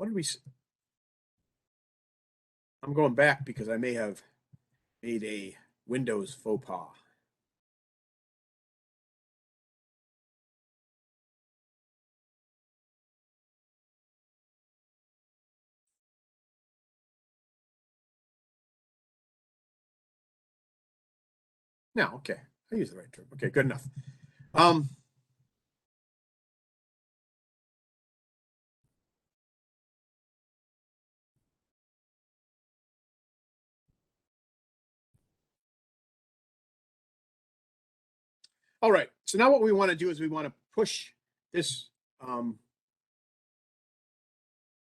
did we? I'm going back because I may have made a Windows faux pas. No, okay. I use the right term. Okay, good enough. All right. So now what we want to do is we want to push this.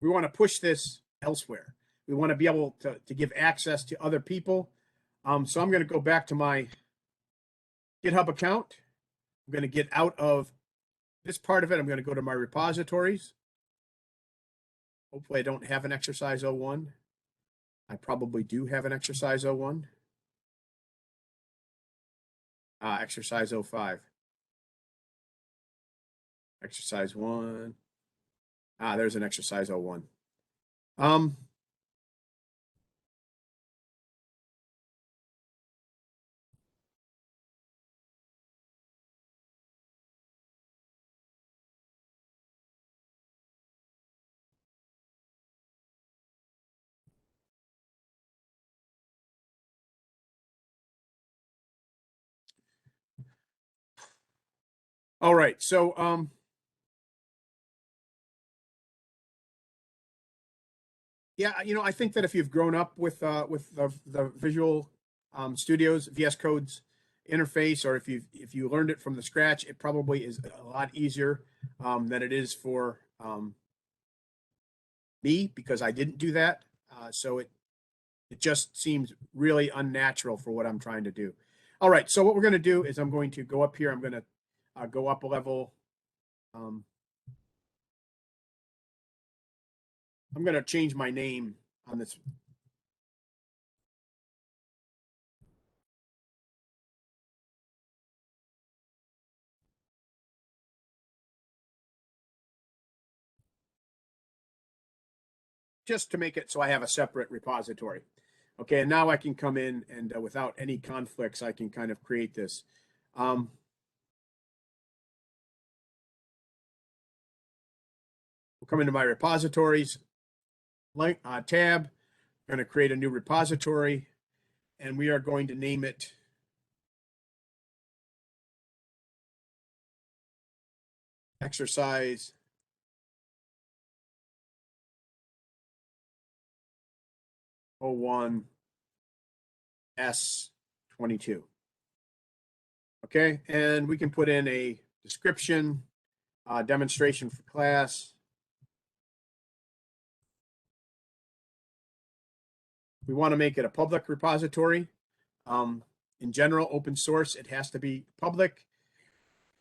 We want to push this elsewhere. We want to be able to give access to other people. So I'm going to go back to my GitHub account. I'm going to get out of this part of it. I'm going to go to my repositories. Hopefully I don't have an exercise 01. I probably do have an exercise 01. Exercise 05. Exercise 1. There's an exercise 01. All right, so yeah, I think that if you've grown up with the Visual Studio's VS Code's interface, or if you learned it from the scratch, it probably is a lot easier than it is for me, because I didn't do that. So it just seems really unnatural for what I'm trying to do. All right, so what we're going to do is I'm going to go up here. I'm going to go up a level. I'm going to change my name on this. Just to make it so I have a separate repository. Okay, and now I can come in and without any conflicts, I can kind of create this. We'll come into my repositories tab. I'm going to create a new repository, and we are going to name it exercise O1 S22. Okay, and we can put in a description, demonstration for class. We want to make it a public repository. In general, open source, it has to be public.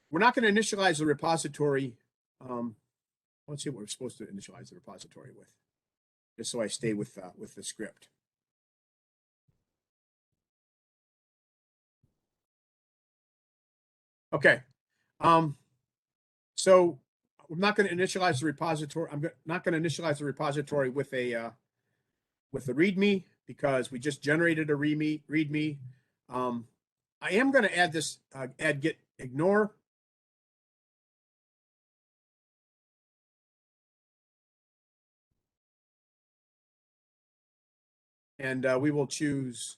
We're not going to initialize the repository. Let's see what we're supposed to initialize the repository with, just so I stay with the script. Okay. So I'm not going to initialize the repository. I'm not going to initialize the repository with the README, because we just generated a README. I am going to add this add git ignore. And we will choose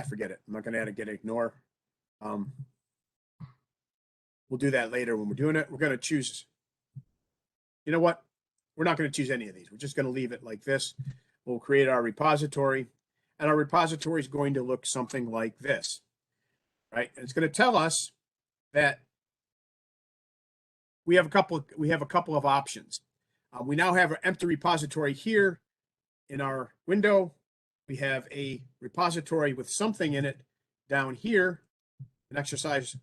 forget it. I'm not going to add a git ignore. We'll do that later when we're doing it. We're going to choose, you know what? We're not going to choose any of these. We're just going to leave it like this. We'll create our repository, and our repository is going to look something like this, right? And it's going to tell us that we have a couple of options. We now have an empty repository here in our window. We have a repository with something in it down here, an exercise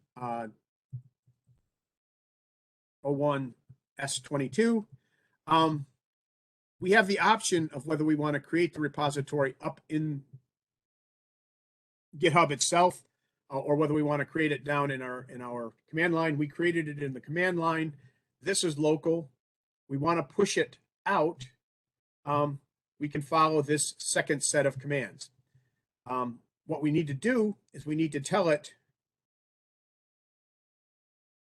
01 S22. We have the option of whether we want to create the repository up in GitHub itself, or whether we want to create it down in our command line. We created it in the command line. This is local. We want to push it out. We can follow this second set of commands. What we need to do is we need to tell it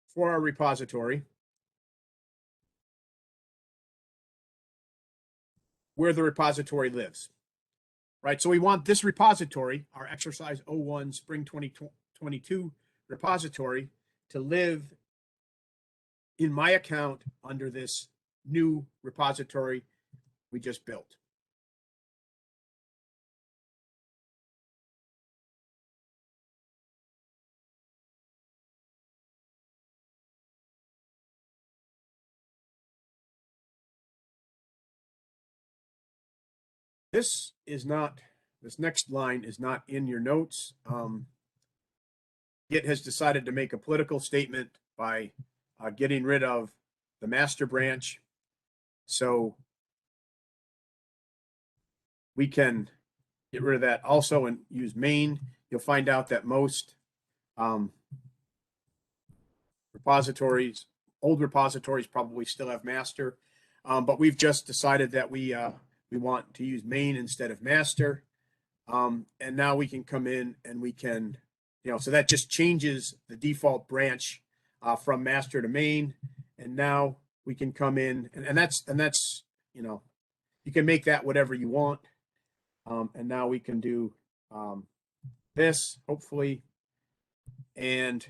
for our repository where the repository lives, right? So we want this repository, our exercise 01 spring 2022 repository, to live in my account under this new repository we just built. This next line is not in your notes. Git has decided to make a political statement by getting rid of the master branch. So we can get rid of that also and use main. You'll find out that most repositories, old repositories, probably still have master, but we've just decided that we want to use main instead of master. And now we can come in and we can, so that just changes the default branch from master to main. And now we can come in and that's, you can make that whatever you want. And now we can do this, hopefully. And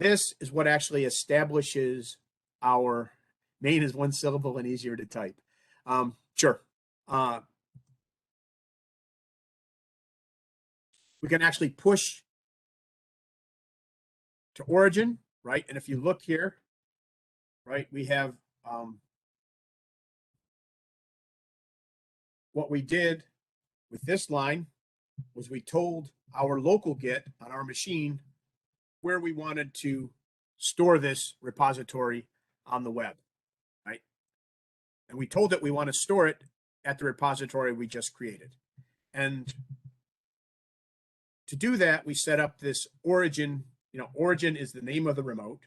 this is what actually establishes our main is one syllable and easier to type. Sure. We can actually push to origin, right? And if you look here, right, we have what we did with this line was we told our local Git on our machine where we wanted to store this repository on the web, right? And we told it we want to store it at the repository we just created. And to do that, we set up this origin. Origin is the name of the remote,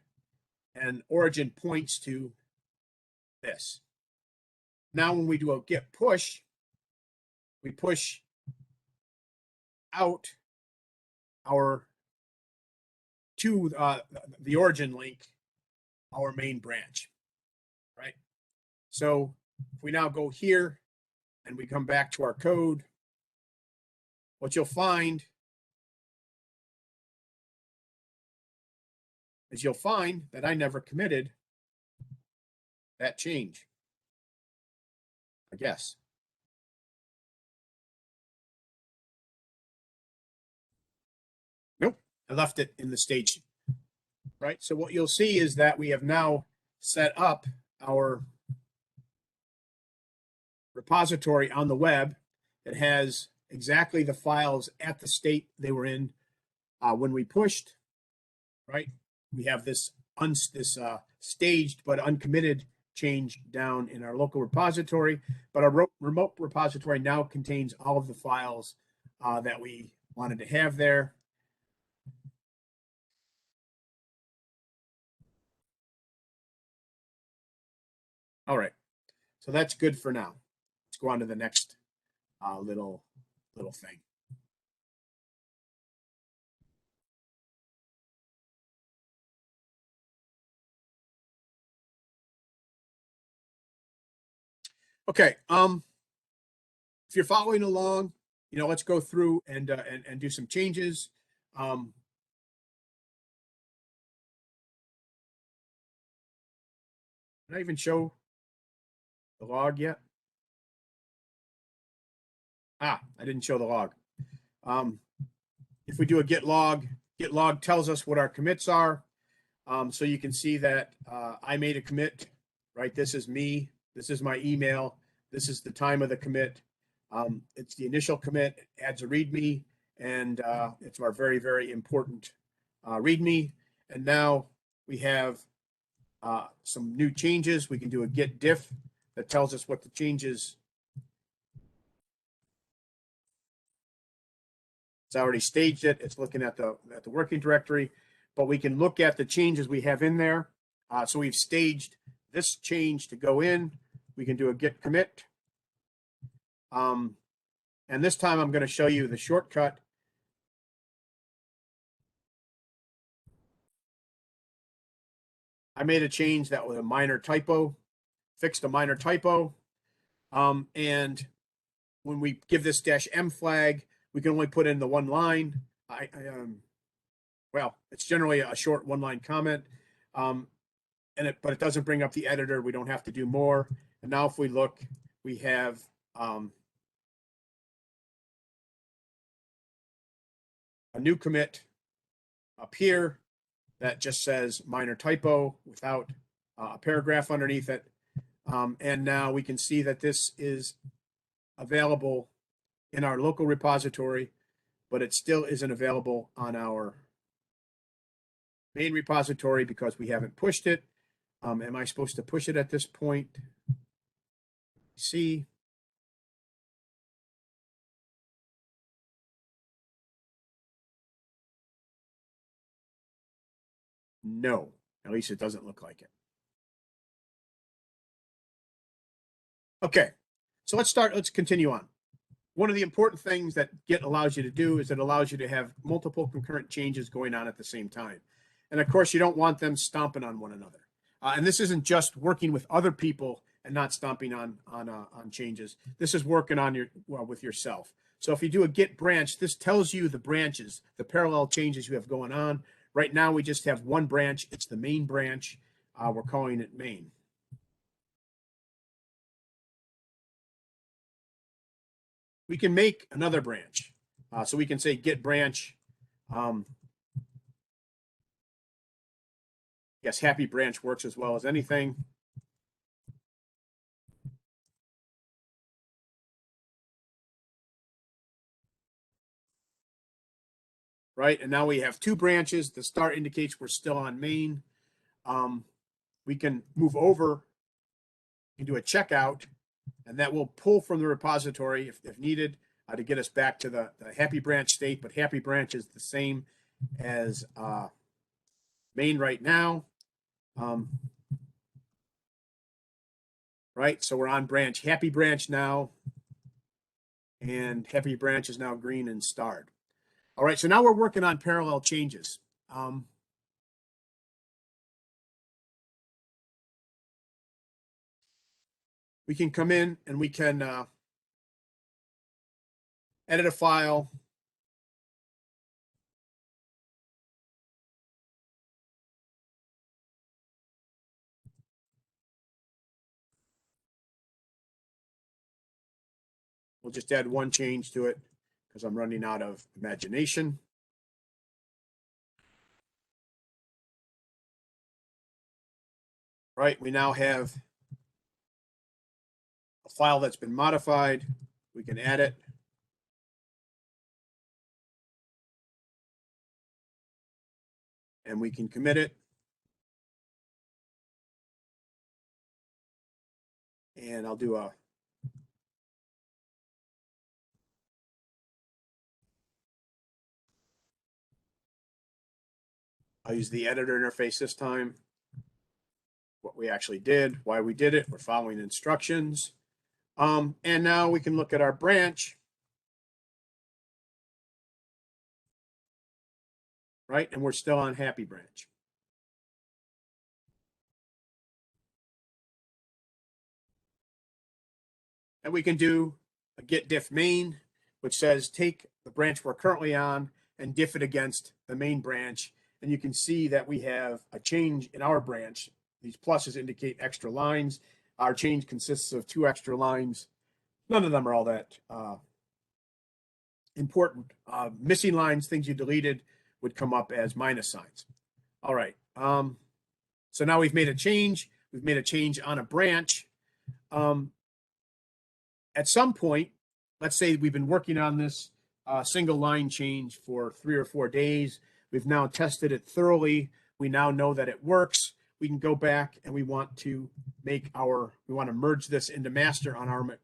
and origin points to this. Now, when we do a git push, we push out to the origin link, our main branch, right? So if we now go here and we come back to our code, what you'll find is that I never committed that change, I guess. Nope, I left it in the stage, right? So what you'll see is that we have now set up our repository on the web that has exactly the files at the state they were in when we pushed, right? We have this staged but uncommitted change down in our local repository, but our remote repository now contains all of the files that we wanted to have there. All right, so that's good for now. Let's go on to the next little thing. Okay. If you're following along, let's go through and do some changes. Did I even show the log yet? I didn't show the log. If we do a git log tells us what our commits are. So you can see that I made a commit, right? This is me. This is my email. This is the time of the commit. It's the initial commit, it adds a README, and it's our very, very important README. And now we have some new changes. We can do a Git Diff that tells us what the changes. It's already staged it. It's looking at the working directory, but we can look at the changes we have in there. So we've staged this change to go in. We can do a Git Commit. And this time I'm going to show you the shortcut. I made a change that was a minor typo, fixed a minor typo. And when we give this -m flag, we can only put in the one line. Well, it's generally a short one-line comment. But it doesn't bring up the editor. We don't have to do more. And now if we look, we have a new commit up here that just says minor typo without a paragraph underneath it. And now we can see that this is available in our local repository, but it still isn't available on our main repository because we haven't pushed it. Am I supposed to push it at this point? See. No, at least it doesn't look like it. Okay, so let's continue on. One of the important things that Git allows you to do is it allows you to have multiple concurrent changes going on at the same time. And of course, you don't want them stomping on one another. And this isn't just working with other people and not stomping on changes. This is working on with yourself. So if you do a Git branch, this tells you the branches, the parallel changes you have going on. Right now, we just have one branch. It's the main branch. We're calling it main. We can make another branch. So we can say Git branch. Yes, happy branch works as well as anything. Right, and now we have two branches. The start indicates we're still on main. We can move over and do a checkout, and that will pull from the repository if needed to get us back to the happy branch state. But happy branch is the same as main right now. Right, so we're on branch, happy branch now, and happy branch is now green and starred. All right, so now we're working on parallel changes. We can come in and we can edit a file. We'll just add one change to it because I'm running out of imagination. Right, we now have a file that's been modified. We can add it. And we can commit it. And I'll do I'll use the editor interface this time. What we actually did, why we did it, we're following instructions. And now we can look at our branch. Right, and we're still on happy branch. And we can do a git diff main, which says take the branch we're currently on and diff it against the main branch. And you can see that we have a change in our branch. These pluses indicate extra lines. Our change consists of 2 extra lines. None of them are all that important. Missing lines, things you deleted, would come up as minus signs. All right. So now we've made a change. We've made a change on a branch. At some point, let's say we've been working on this single line change for 3 or 4 days. We've now tested it thoroughly. We now know that it works. We can go back and we want to merge this into master on our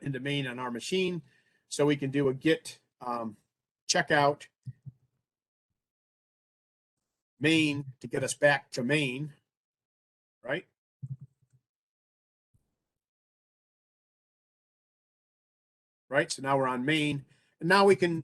into main on our machine. So we can do a git checkout main to get us back to main, right? Right, so now we're on main, and now we can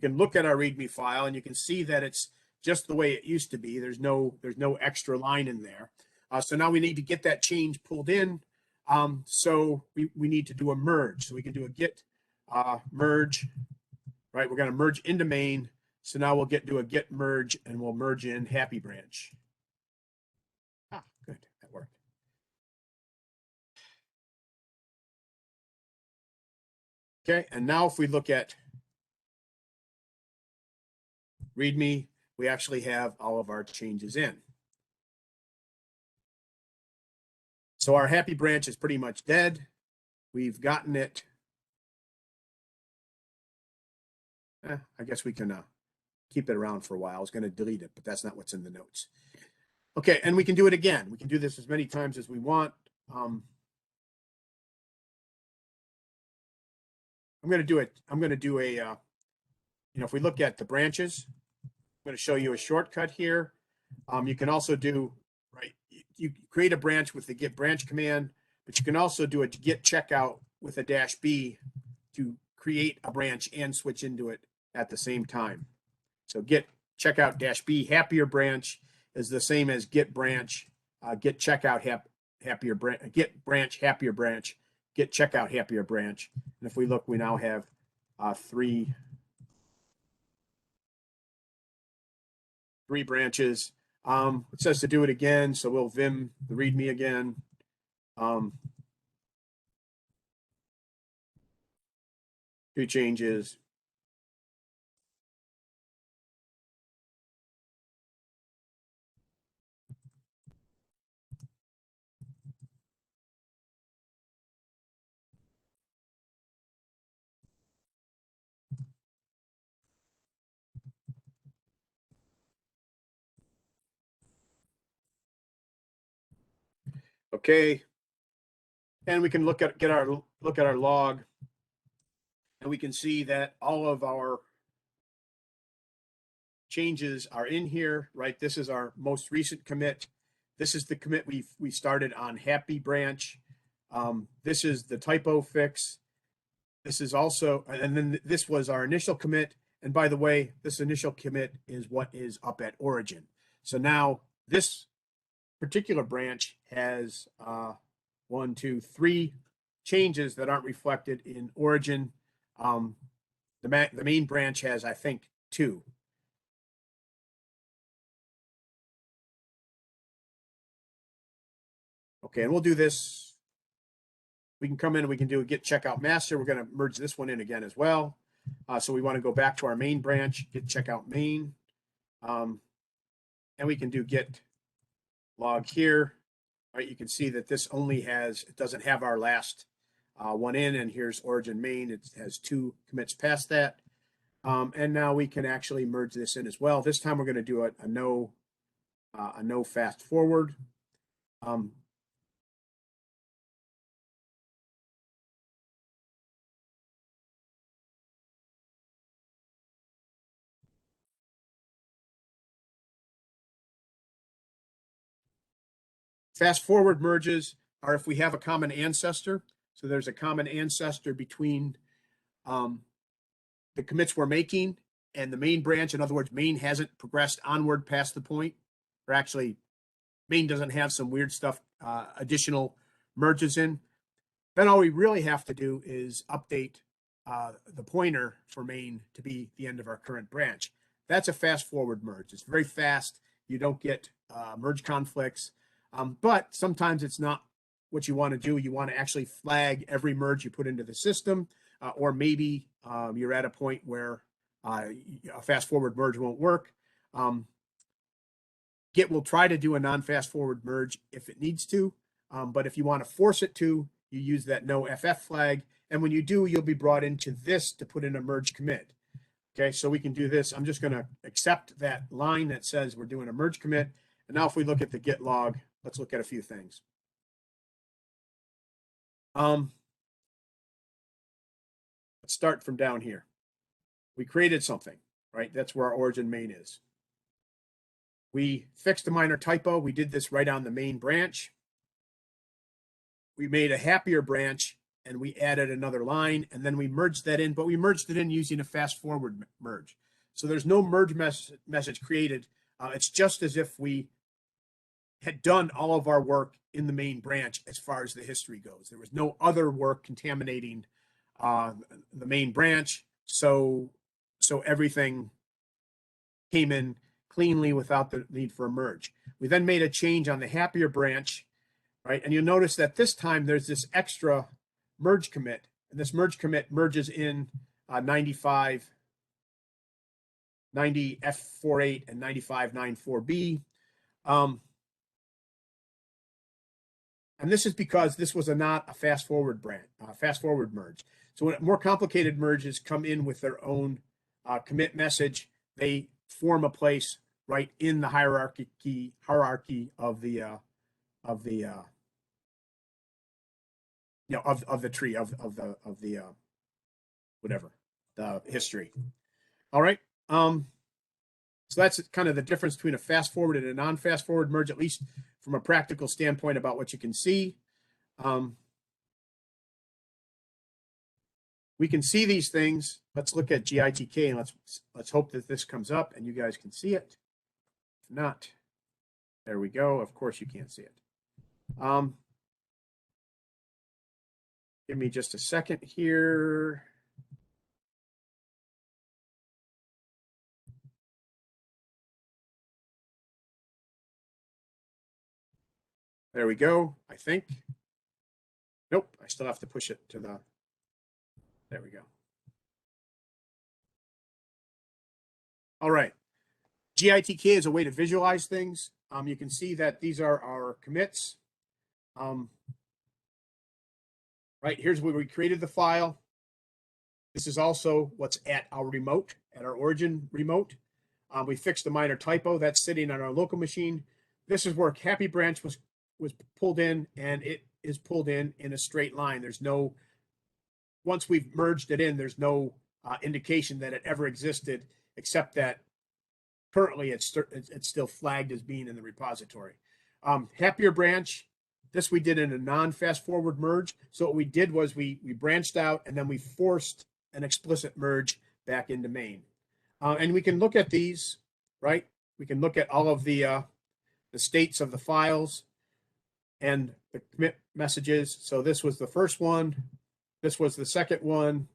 look at our Readme file, and you can see that it's just the way it used to be. There's no extra line in there. So now we need to get that change pulled in. So we need to do a merge. So we can do a git merge, right? We're going to merge into main. So now we'll do a git merge, and we'll merge in happy branch. Good, that worked. Okay, and now if we look at Readme, we actually have all of our changes in. So our happy branch is pretty much dead. We've gotten it. I guess we can keep it around for a while. I was going to delete it, but that's not what's in the notes. Okay, and we can do it again. We can do this as many times as we want. I'm going to do it. I'm going to do a, if we look at the branches, I'm going to show you a shortcut here. You can also do, right, you create a branch with the git branch command, but you can also do a git checkout with a -b to create a branch and switch into it at the same time. So git checkout -b happier branch is the same as git branch, git checkout happier branch, git branch happier branch, git checkout happier branch. And if we look, we now have 3 branches. It says to do it again, so we'll vim the readme again. Two changes. Okay, and we can look at our log, and we can see that all of our changes are in here, right? This is our most recent commit. This is the commit we started on happy branch. This is the typo fix. This is also, and then this was our initial commit. And by the way, this initial commit is what is up at origin. So now this particular branch has 1, 2, 3 changes that aren't reflected in origin. The main branch has, I think, 2. Okay, and we'll do this. We can come in and we can do a git checkout master. We're going to merge this one in again as well. So we want to go back to our main branch, git checkout main. And we can do git log here. Right, you can see that this only it doesn't have our last one in, and here's origin main. It has 2 commits past that. And now we can actually merge this in as well. This time we're going to do a no fast forward. Fast forward merges are if we have a common ancestor. So there's a common ancestor between the commits we're making and the main branch, in other words, main hasn't progressed onward past the point, or actually main doesn't have some weird stuff, additional merges in, then all we really have to do is update the pointer for main to be the end of our current branch. That's a fast forward merge. It's very fast. You don't get merge conflicts, but sometimes it's not what you want to do. You want to actually flag every merge you put into the system, or maybe you're at a point where a fast forward merge won't work. Git will try to do a non-fast forward merge if it needs to, but if you want to force it to, you use that no FF flag, and when you do, you'll be brought into this to put in a merge commit. Okay, so we can do this. I'm just going to accept that line that says we're doing a merge commit, and now if we look at the Git log, let's look at a few things. Let's start from down here. We created something, right? That's where our origin main is. We fixed a minor typo. We did this right on the main branch. We made a happier branch and we added another line, and then we merged that in, but we merged it in using a fast forward merge. So there's no merge message created. It's just as if we had done all of our work in the main branch as far as the history goes. There was no other work contaminating the main branch. So everything came in cleanly without the need for a merge. We then made a change on the happier branch, right? And you'll notice that this time there's this extra merge commit, and this merge commit merges in 90F48 and 9594B. And this is because this was not a fast forward merge. So when more complicated merges come in with their own commit message, they form a place right in the hierarchy of the of the tree of the whatever, the history. All right. So that's kind of the difference between a fast forward and a non-fast forward merge, at least from a practical standpoint about what you can see. We can see these things. Let's look at Gitk, and let's hope that this comes up and you guys can see it. If not, there we go. Of course you can't see it. Give me just a second here. There we go, I think. Nope, I still have to push it to the, there we go. All right, Gitk is a way to visualize things. You can see that these are our commits. Right, here's where we created the file. This is also what's at our remote, at our origin remote. We fixed a minor typo that's sitting on our local machine. This is where happy branch was pulled in, and it is pulled in a straight line. There's no, once we've merged it in, there's no indication that it ever existed, except that currently it's still flagged as being in the repository. Happier branch, this we did in a non-fast forward merge. So what we did was we branched out and then we forced an explicit merge back into main. And we can look at these, right? We can look at all of the states of the files and the commit messages. So this was the first one. This was the second one,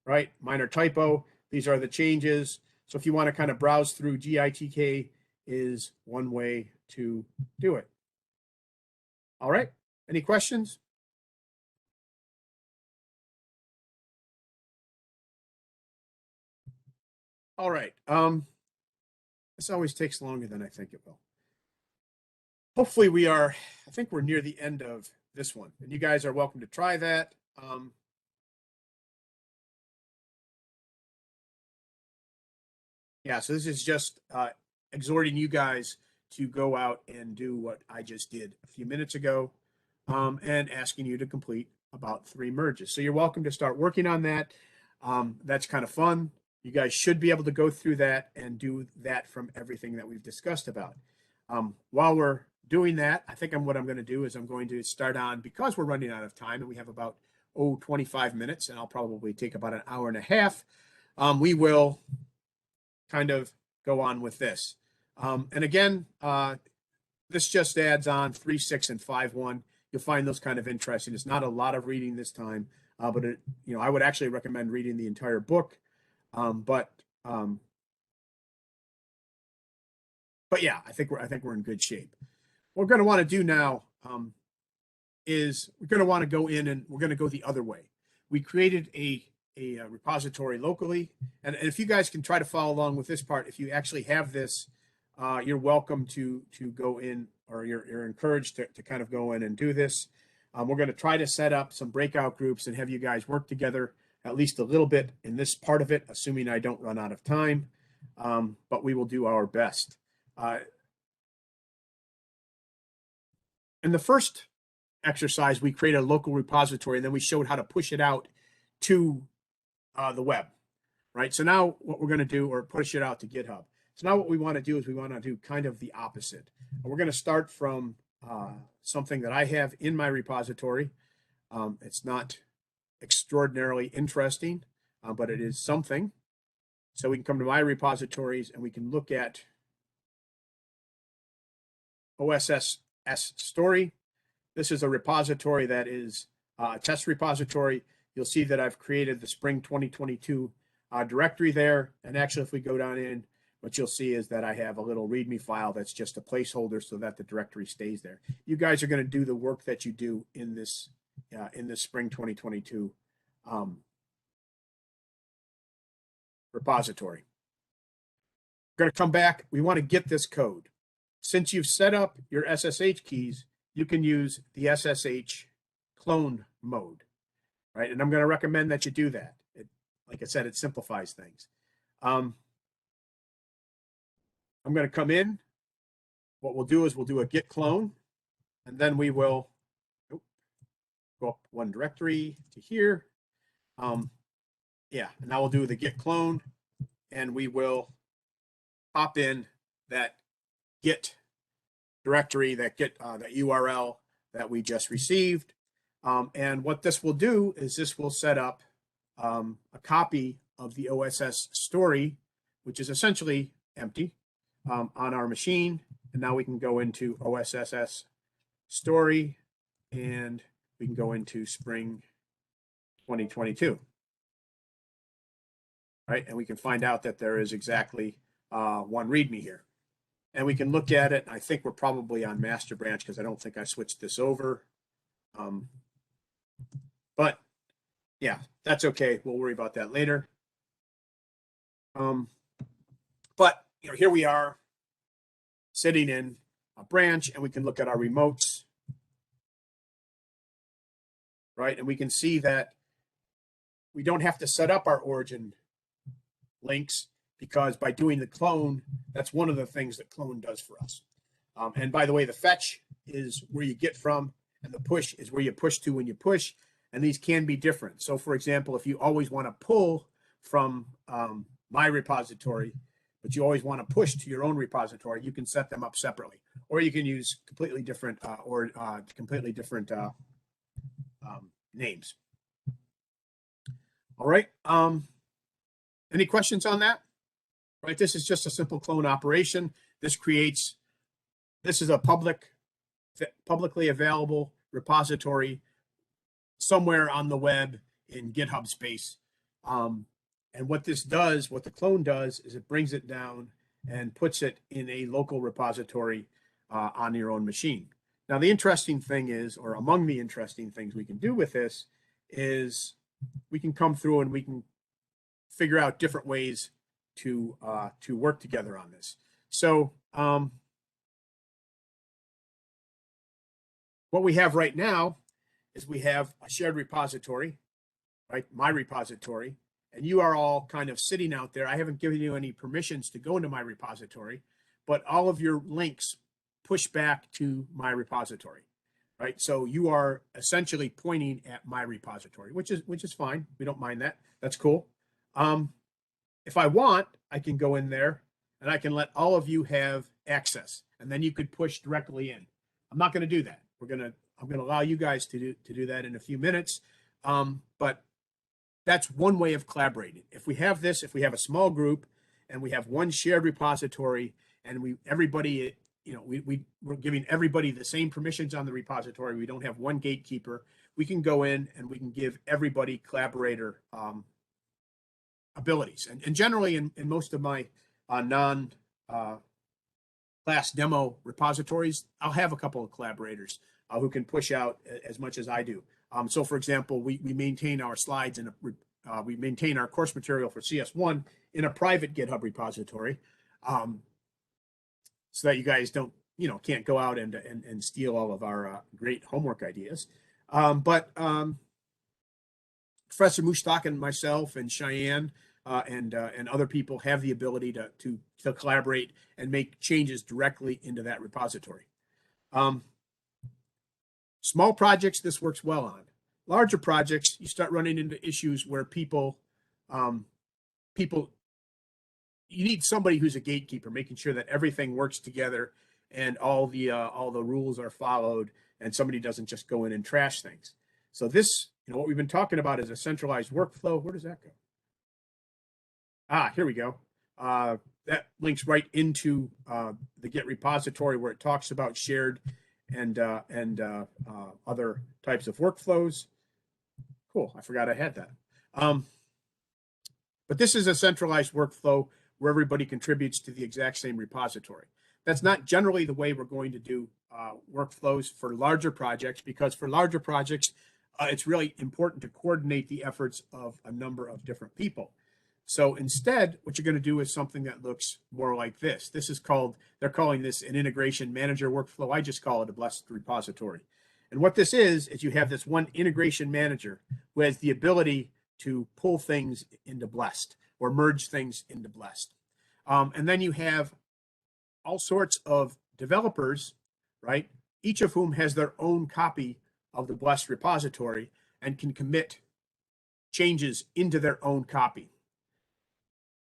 right? Minor typo. These are the changes. So if you want to kind of browse through, Gitk is one way to do it. All right, any questions? All right, this always takes longer than I think it will. Hopefully I think we're near the end of this one, and you guys are welcome to try that. Yeah, so this is just exhorting you guys to go out and do what I just did a few minutes ago, and asking you to complete about 3 merges. So you're welcome to start working on that. That's kind of fun. You guys should be able to go through that and do that from everything that we've discussed about. While we're doing that, I think what I'm going to do is I'm going to start on, because we're running out of time and we have about 25 minutes, and I'll probably take about an hour and a half. We will kind of go on with this. And again, this just adds on 3.6 and 5.1. You'll find those kind of interesting. It's not a lot of reading this time, but I would actually recommend reading the entire book. But yeah, I think we're in good shape. What we're going to want to do now is we're going to want to go in and we're going to go the other way. We created a repository locally, and if you guys can try to follow along with this part, if you actually have this, you're welcome to go in, or you're encouraged to kind of go in and do this. We're going to try to set up some breakout groups and have you guys work together at least a little bit in this part of it, assuming I don't run out of time, but we will do our best. In the first exercise, we created a local repository, and then we showed how to push it out to the web, right? So now what we're going to do, or push it out to GitHub. So now what we want to do is we want to do kind of the opposite. We're going to start from something that I have in my repository. It's not extraordinarily interesting, but it is something. So we can come to my repositories and we can look at OSS story. This is a repository that is a test repository. You'll see that I've created the Spring 2022 directory there. And actually, if we go down in, what you'll see is that I have a little Readme file that's just a placeholder so that the directory stays there. You guys are going to do the work that you do in this Spring 2022 repository. We're going to come back. We want to get this code. Since you've set up your SSH keys, you can use the SSH clone mode, right? And I'm going to recommend that you do that. Like I said, it simplifies things. I'm going to come in. What we'll do is we'll do a Git clone, and then we will go up one directory to here. Yeah, and now we'll do the Git clone, and we will pop in that Git directory, that Git that URL that we just received. And what this will do is this will set up a copy of the OSS story, which is essentially empty, on our machine. And now we can go into OSS story, and we can go into Spring 2022. Right, and we can find out that there is exactly one README here. And we can look at it. I think we're probably on master branch because I don't think I switched this over. But yeah, that's okay. We'll worry about that later. But here we are sitting in a branch, and we can look at our remotes, right? And we can see that we don't have to set up our origin links, because by doing the clone, that's one of the things that clone does for us. And by the way, the fetch is where you get from, and the push is where you push to when you push, and these can be different. So for example, if you always want to pull from my repository, but you always want to push to your own repository, you can set them up separately, or you can use completely different names. All right. Any questions on that? Right, this is just a simple clone operation. This is a publicly available repository somewhere on the web in GitHub space. And what this does, what the clone does, is it brings it down and puts it in a local repository on your own machine. Now, the interesting thing is, or among the interesting things we can do with this, is we can come through and we can figure out different ways to work together on this. So what we have right now is we have a shared repository, right? My repository, and you are all kind of sitting out there. I haven't given you any permissions to go into my repository, but all of your links push back to my repository, right? So you are essentially pointing at my repository, which is fine. We don't mind that. That's cool. If I want, I can go in there and I can let all of you have access, and then you could push directly in. I'm not going to do that. I'm going to allow you guys to do that in a few minutes. But that's one way of collaborating. If we have a small group and we have one shared repository, and everybody, we're giving everybody the same permissions on the repository. We don't have one gatekeeper. We can go in and we can give everybody collaborator abilities. And generally in most of my non class demo repositories, I'll have a couple of collaborators who can push out as much as I do. So for example, we maintain our slides and we maintain our course material for CS1 in a private GitHub repository, so that you guys can't go out and steal all of our great homework ideas. But Professor Mushtaq and myself and Cheyenne and other people have the ability to collaborate and make changes directly into that repository. Small projects, this works well on. Larger projects, you start running into issues where people, you need somebody who's a gatekeeper, making sure that everything works together and all the rules are followed, and somebody doesn't just go in and trash things. So this, what we've been talking about is a centralized workflow. Where does that go? Here we go. That links right into the Git repository where it talks about shared and other types of workflows. Cool, I forgot I had that. But this is a centralized workflow where everybody contributes to the exact same repository. That's not generally the way we're going to do workflows for larger projects, because for larger projects, it's really important to coordinate the efforts of a number of different people. So instead, what you're going to do is something that looks more like this. This is they're calling this an integration manager workflow. I just call it a blessed repository. And what this is you have this one integration manager who has the ability to pull things into blessed or merge things into blessed. And then you have all sorts of developers, right? Each of whom has their own copy of the blessed repository and can commit changes into their own copy.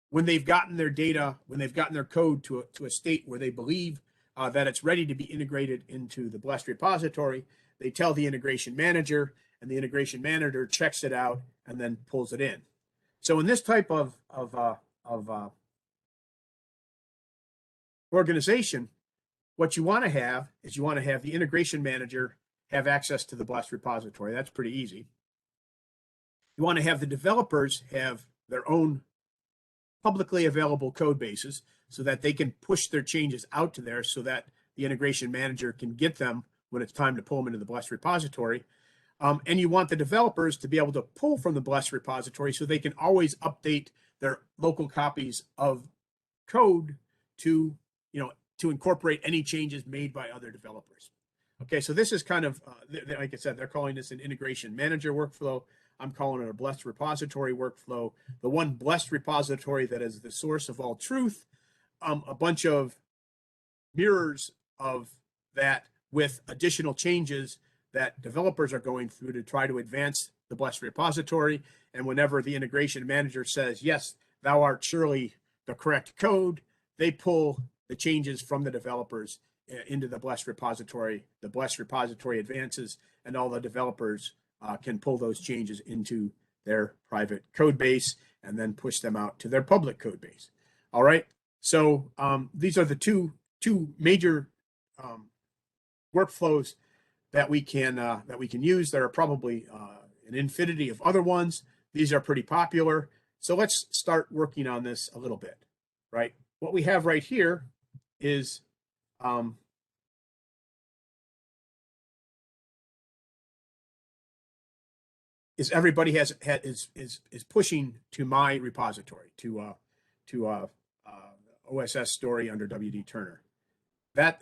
When they've gotten their data, when they've gotten their code to a state where they believe that it's ready to be integrated into the blessed repository, they tell the integration manager, and the integration manager checks it out and then pulls it in. So in this type of organization, what you want to have is the integration manager have access to the blessed repository. That's pretty easy. You want to have the developers have their own publicly available code bases so that they can push their changes out to there so that the integration manager can get them when it's time to pull them into the blessed repository. And you want the developers to be able to pull from the blessed repository so they can always update their local copies of code to incorporate any changes made by other developers. Okay, so this is kind of, like I said, they're calling this an integration manager workflow. I'm calling it a blessed repository workflow. The one blessed repository that is the source of all truth, a bunch of mirrors of that with additional changes that developers are going through to try to advance the blessed repository. And whenever the integration manager says, yes, thou art surely the correct code, they pull the changes from the developers into the blessed repository. The blessed repository advances, and all the developers can pull those changes into their private code base and then push them out to their public code base. All right. So these are the two major workflows that we can use. There are probably an infinity of other ones. These are pretty popular. So let's start working on this a little bit, right? What we have right here is everybody is pushing to my repository, to OSS story under WD Turner. But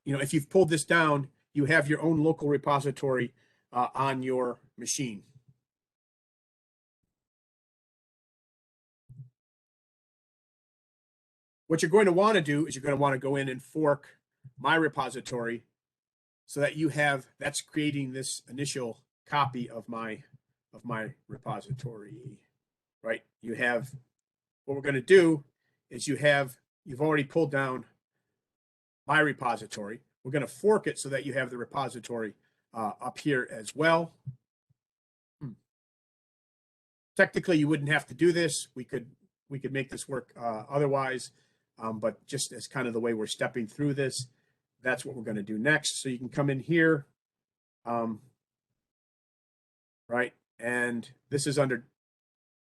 if you've pulled this down, you have your own local repository on your machine. What you're going to want to do is you're going to want to go in and fork my repository so that that's creating this initial copy of my repository, right? What we're going to do is you've already pulled down my repository. We're going to fork it so that you have the repository up here as well. Technically, you wouldn't have to do this. We could we could make this work otherwise, but just as kind of the way we're stepping through this, that's what we're going to do next. So you can come in here, right, and this is under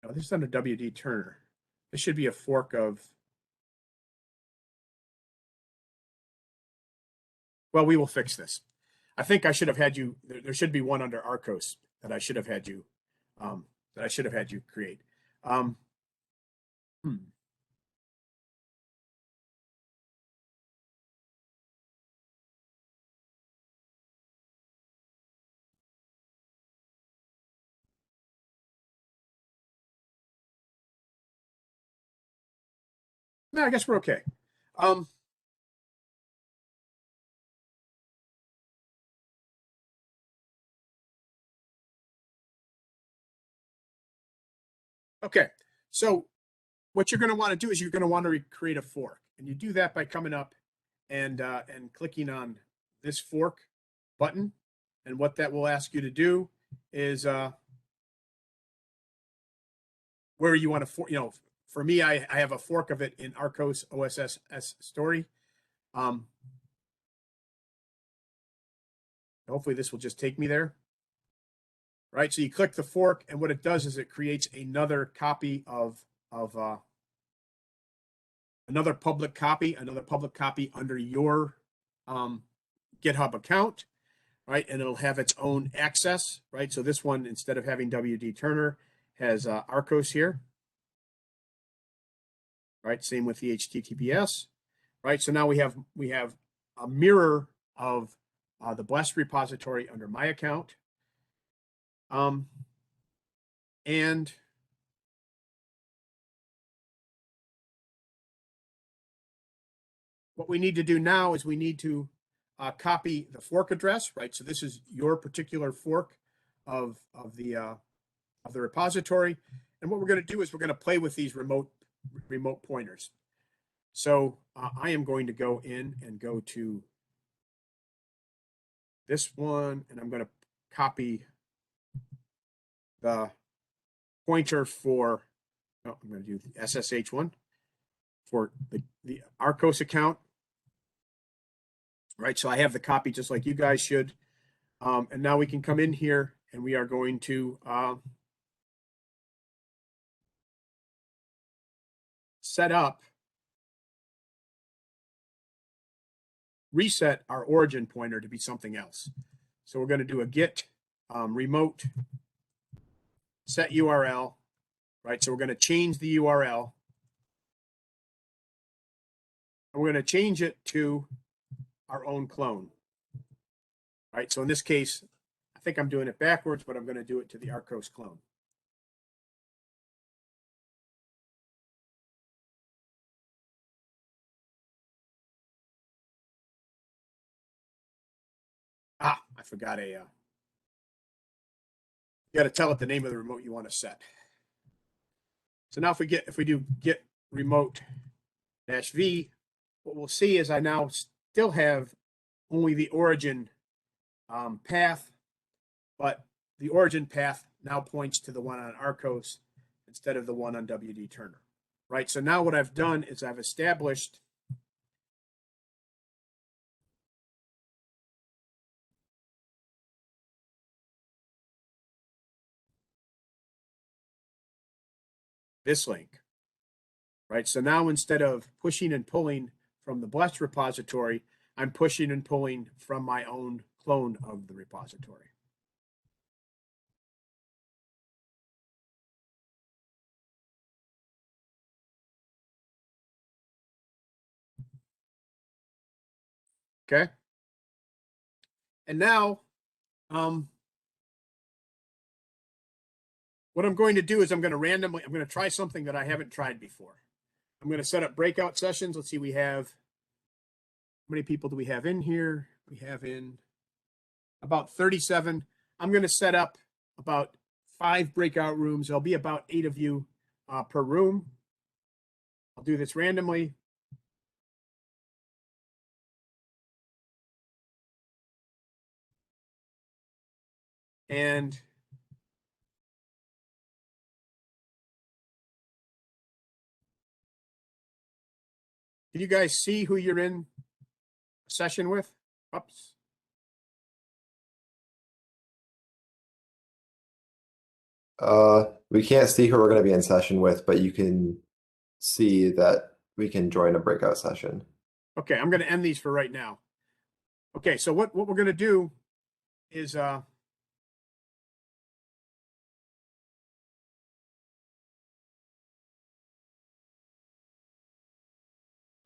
WD Turner. This should be a fork of, well, we will fix this. I think I should have had you, there should be one under Arcos that I should have had you, create. No, I guess we're okay. Okay, so what you're going to want to do is you're going to want to create a fork, and you do that by coming up and clicking on this fork button, and what that will ask you to do is where you want to fork. You know, for me, I have a fork of it in Arcos OSS story. Hopefully, this will just take me there. Right, so you click the fork, and what it does is it creates another copy of another public copy under your GitHub account, right? And it'll have its own access, right? So this one, instead of having WD Turner, has Arcos here, right? Same with the HTTPS, right? So now we have a mirror of the Blessed repository under my account. And what we need to do now is we need to copy the fork address, right? So this is your particular fork of the repository. And what we're going to do is we're going to play with these remote pointers. So I am going to go in and go to this one, and I'm going to copy the pointer for, I'm going to do the SSH one for the Arcos account, right? So I have the copy just like you guys should. And now we can come in here and we are going to reset our origin pointer to be something else. So we're going to do a git remote set URL, right? So we're going to change the URL. And we're going to change it to our own clone, right? So in this case, I think I'm doing it backwards, but I'm going to do it to the Arcos clone. I forgot you got to tell it the name of the remote you want to set. So now if we do git remote -v, what we'll see is I now still have only the origin path, but the origin path now points to the one on Arcos instead of the one on WD Turner, right? So now what I've done is I've established this link, right? So now instead of pushing and pulling from the Blessed repository, I'm pushing and pulling from my own clone of the repository. Okay. And now, what I'm going to do is I'm going to try something that I haven't tried before. I'm going to set up breakout sessions. Let's see, we have, how many people do we have in here? We have in about 37. I'm going to set up about 5 breakout rooms. There'll be about 8 of you per room. I'll do this randomly. And Can you guys see who you're in session with? Oops. We can't see who we're going to be in session with, but you can see that we can join a breakout session. Okay, I'm going to end these for right now. Okay, so what we're going to do is I've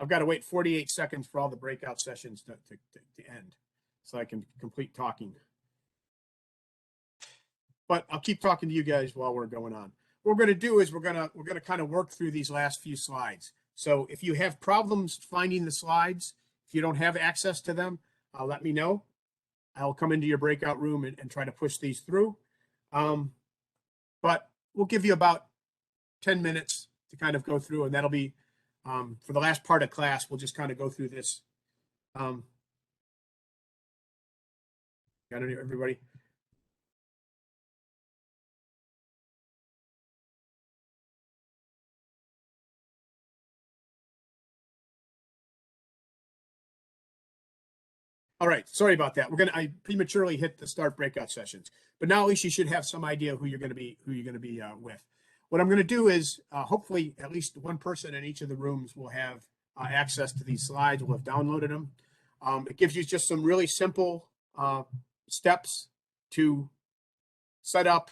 got to wait 48 seconds for all the breakout sessions to end so I can complete talking. But I'll keep talking to you guys while we're going on. What we're going to do is we're going to kind of work through these last few slides. So if you have problems finding the slides, if you don't have access to them, let me know. I'll come into your breakout room and try to push these through. But we'll give you about 10 minutes to kind of go through, and that'll be for the last part of class. We'll just kind of go through this. Got it, everybody? All right, sorry about that. I prematurely hit the start breakout sessions, but now at least you should have some idea who you're going to be with. What I'm going to do is hopefully at least one person in each of the rooms will have access to these slides. Will have downloaded them. It gives you just some really simple steps to set up.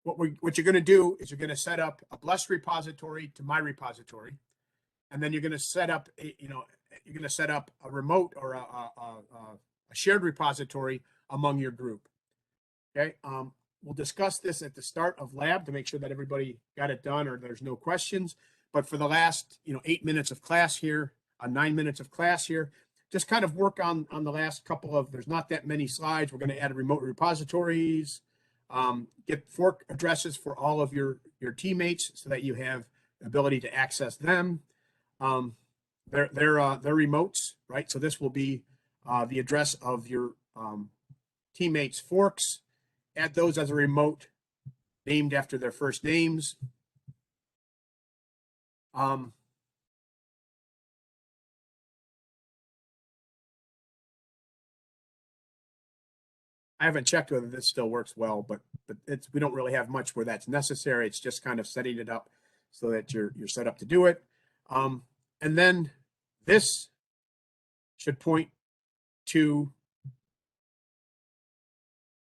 What you're going to do is you're going to set up a blessed repository to my repository, and then you're going to set up you're going to set up a remote or a shared repository among your group. Okay. We'll discuss this at the start of lab to make sure that everybody got it done or there's no questions. But for the last 8 minutes of class here, 9 minutes of class here, just kind of work on the last couple of. There's not that many slides. We're going to add remote repositories. Get fork addresses for all of your teammates so that you have the ability to access them. They're remotes, right? So this will be the address of your teammates' forks. Add those as a remote named after their first names. I haven't checked whether this still works well, but we don't really have much where that's necessary. It's just kind of setting it up so that you're set up to do it. And then this should point to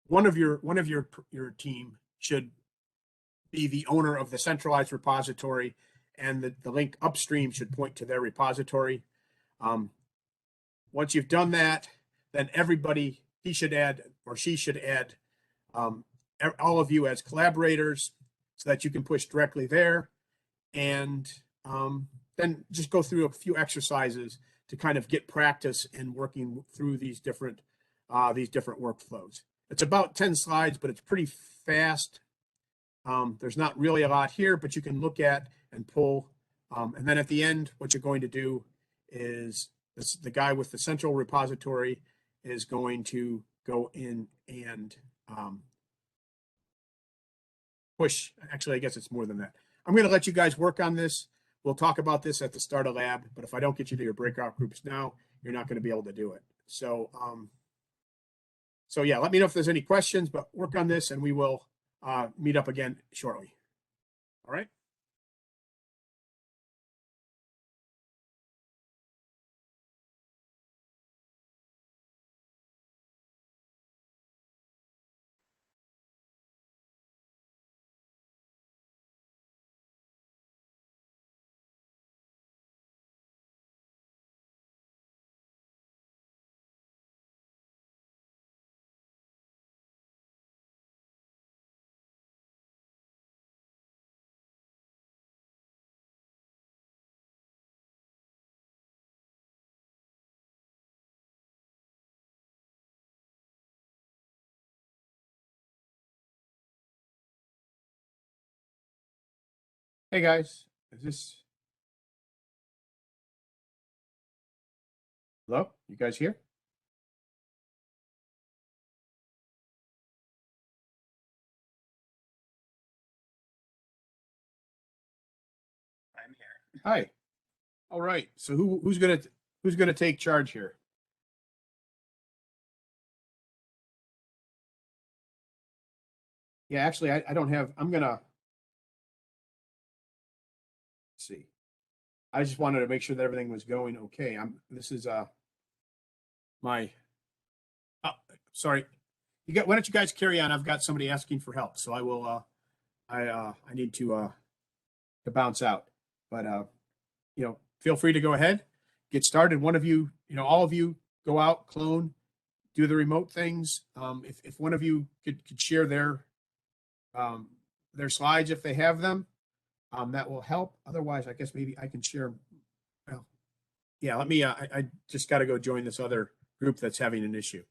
one of your team should be the owner of the centralized repository, and the link upstream should point to their repository. Once you've done that, then everybody, he should add or she should add all of you as collaborators so that you can push directly there. And then just go through a few exercises to kind of get practice in working through these different workflows. It's about 10 slides, but it's pretty fast. There's not really a lot here, but you can look at and pull. And then at the end, what you're going to do is the guy with the central repository is going to go in and push. Actually, I guess it's more than that. I'm going to let you guys work on this. We'll talk about this at the start of lab, but if I don't get you to your breakout groups now, you're not going to be able to do it. So yeah, let me know if there's any questions, but work on this and we will meet up again shortly. All right. Hey guys, is this? Hello, you guys here? I'm here. Hi. All right. So who's gonna take charge here? Yeah, actually, I don't have. I'm gonna see. I just wanted to make sure that everything was going okay. This is my. Oh, sorry. Why don't you guys carry on? I've got somebody asking for help, so I will. I need to bounce out, but feel free to go ahead, get started. One of you, all of you, go out, clone, do the remote things. If one of you could share their slides if they have them, that will help. Otherwise, I guess maybe I can share. Well, yeah. Let me. I just got to go join this other group that's having an issue.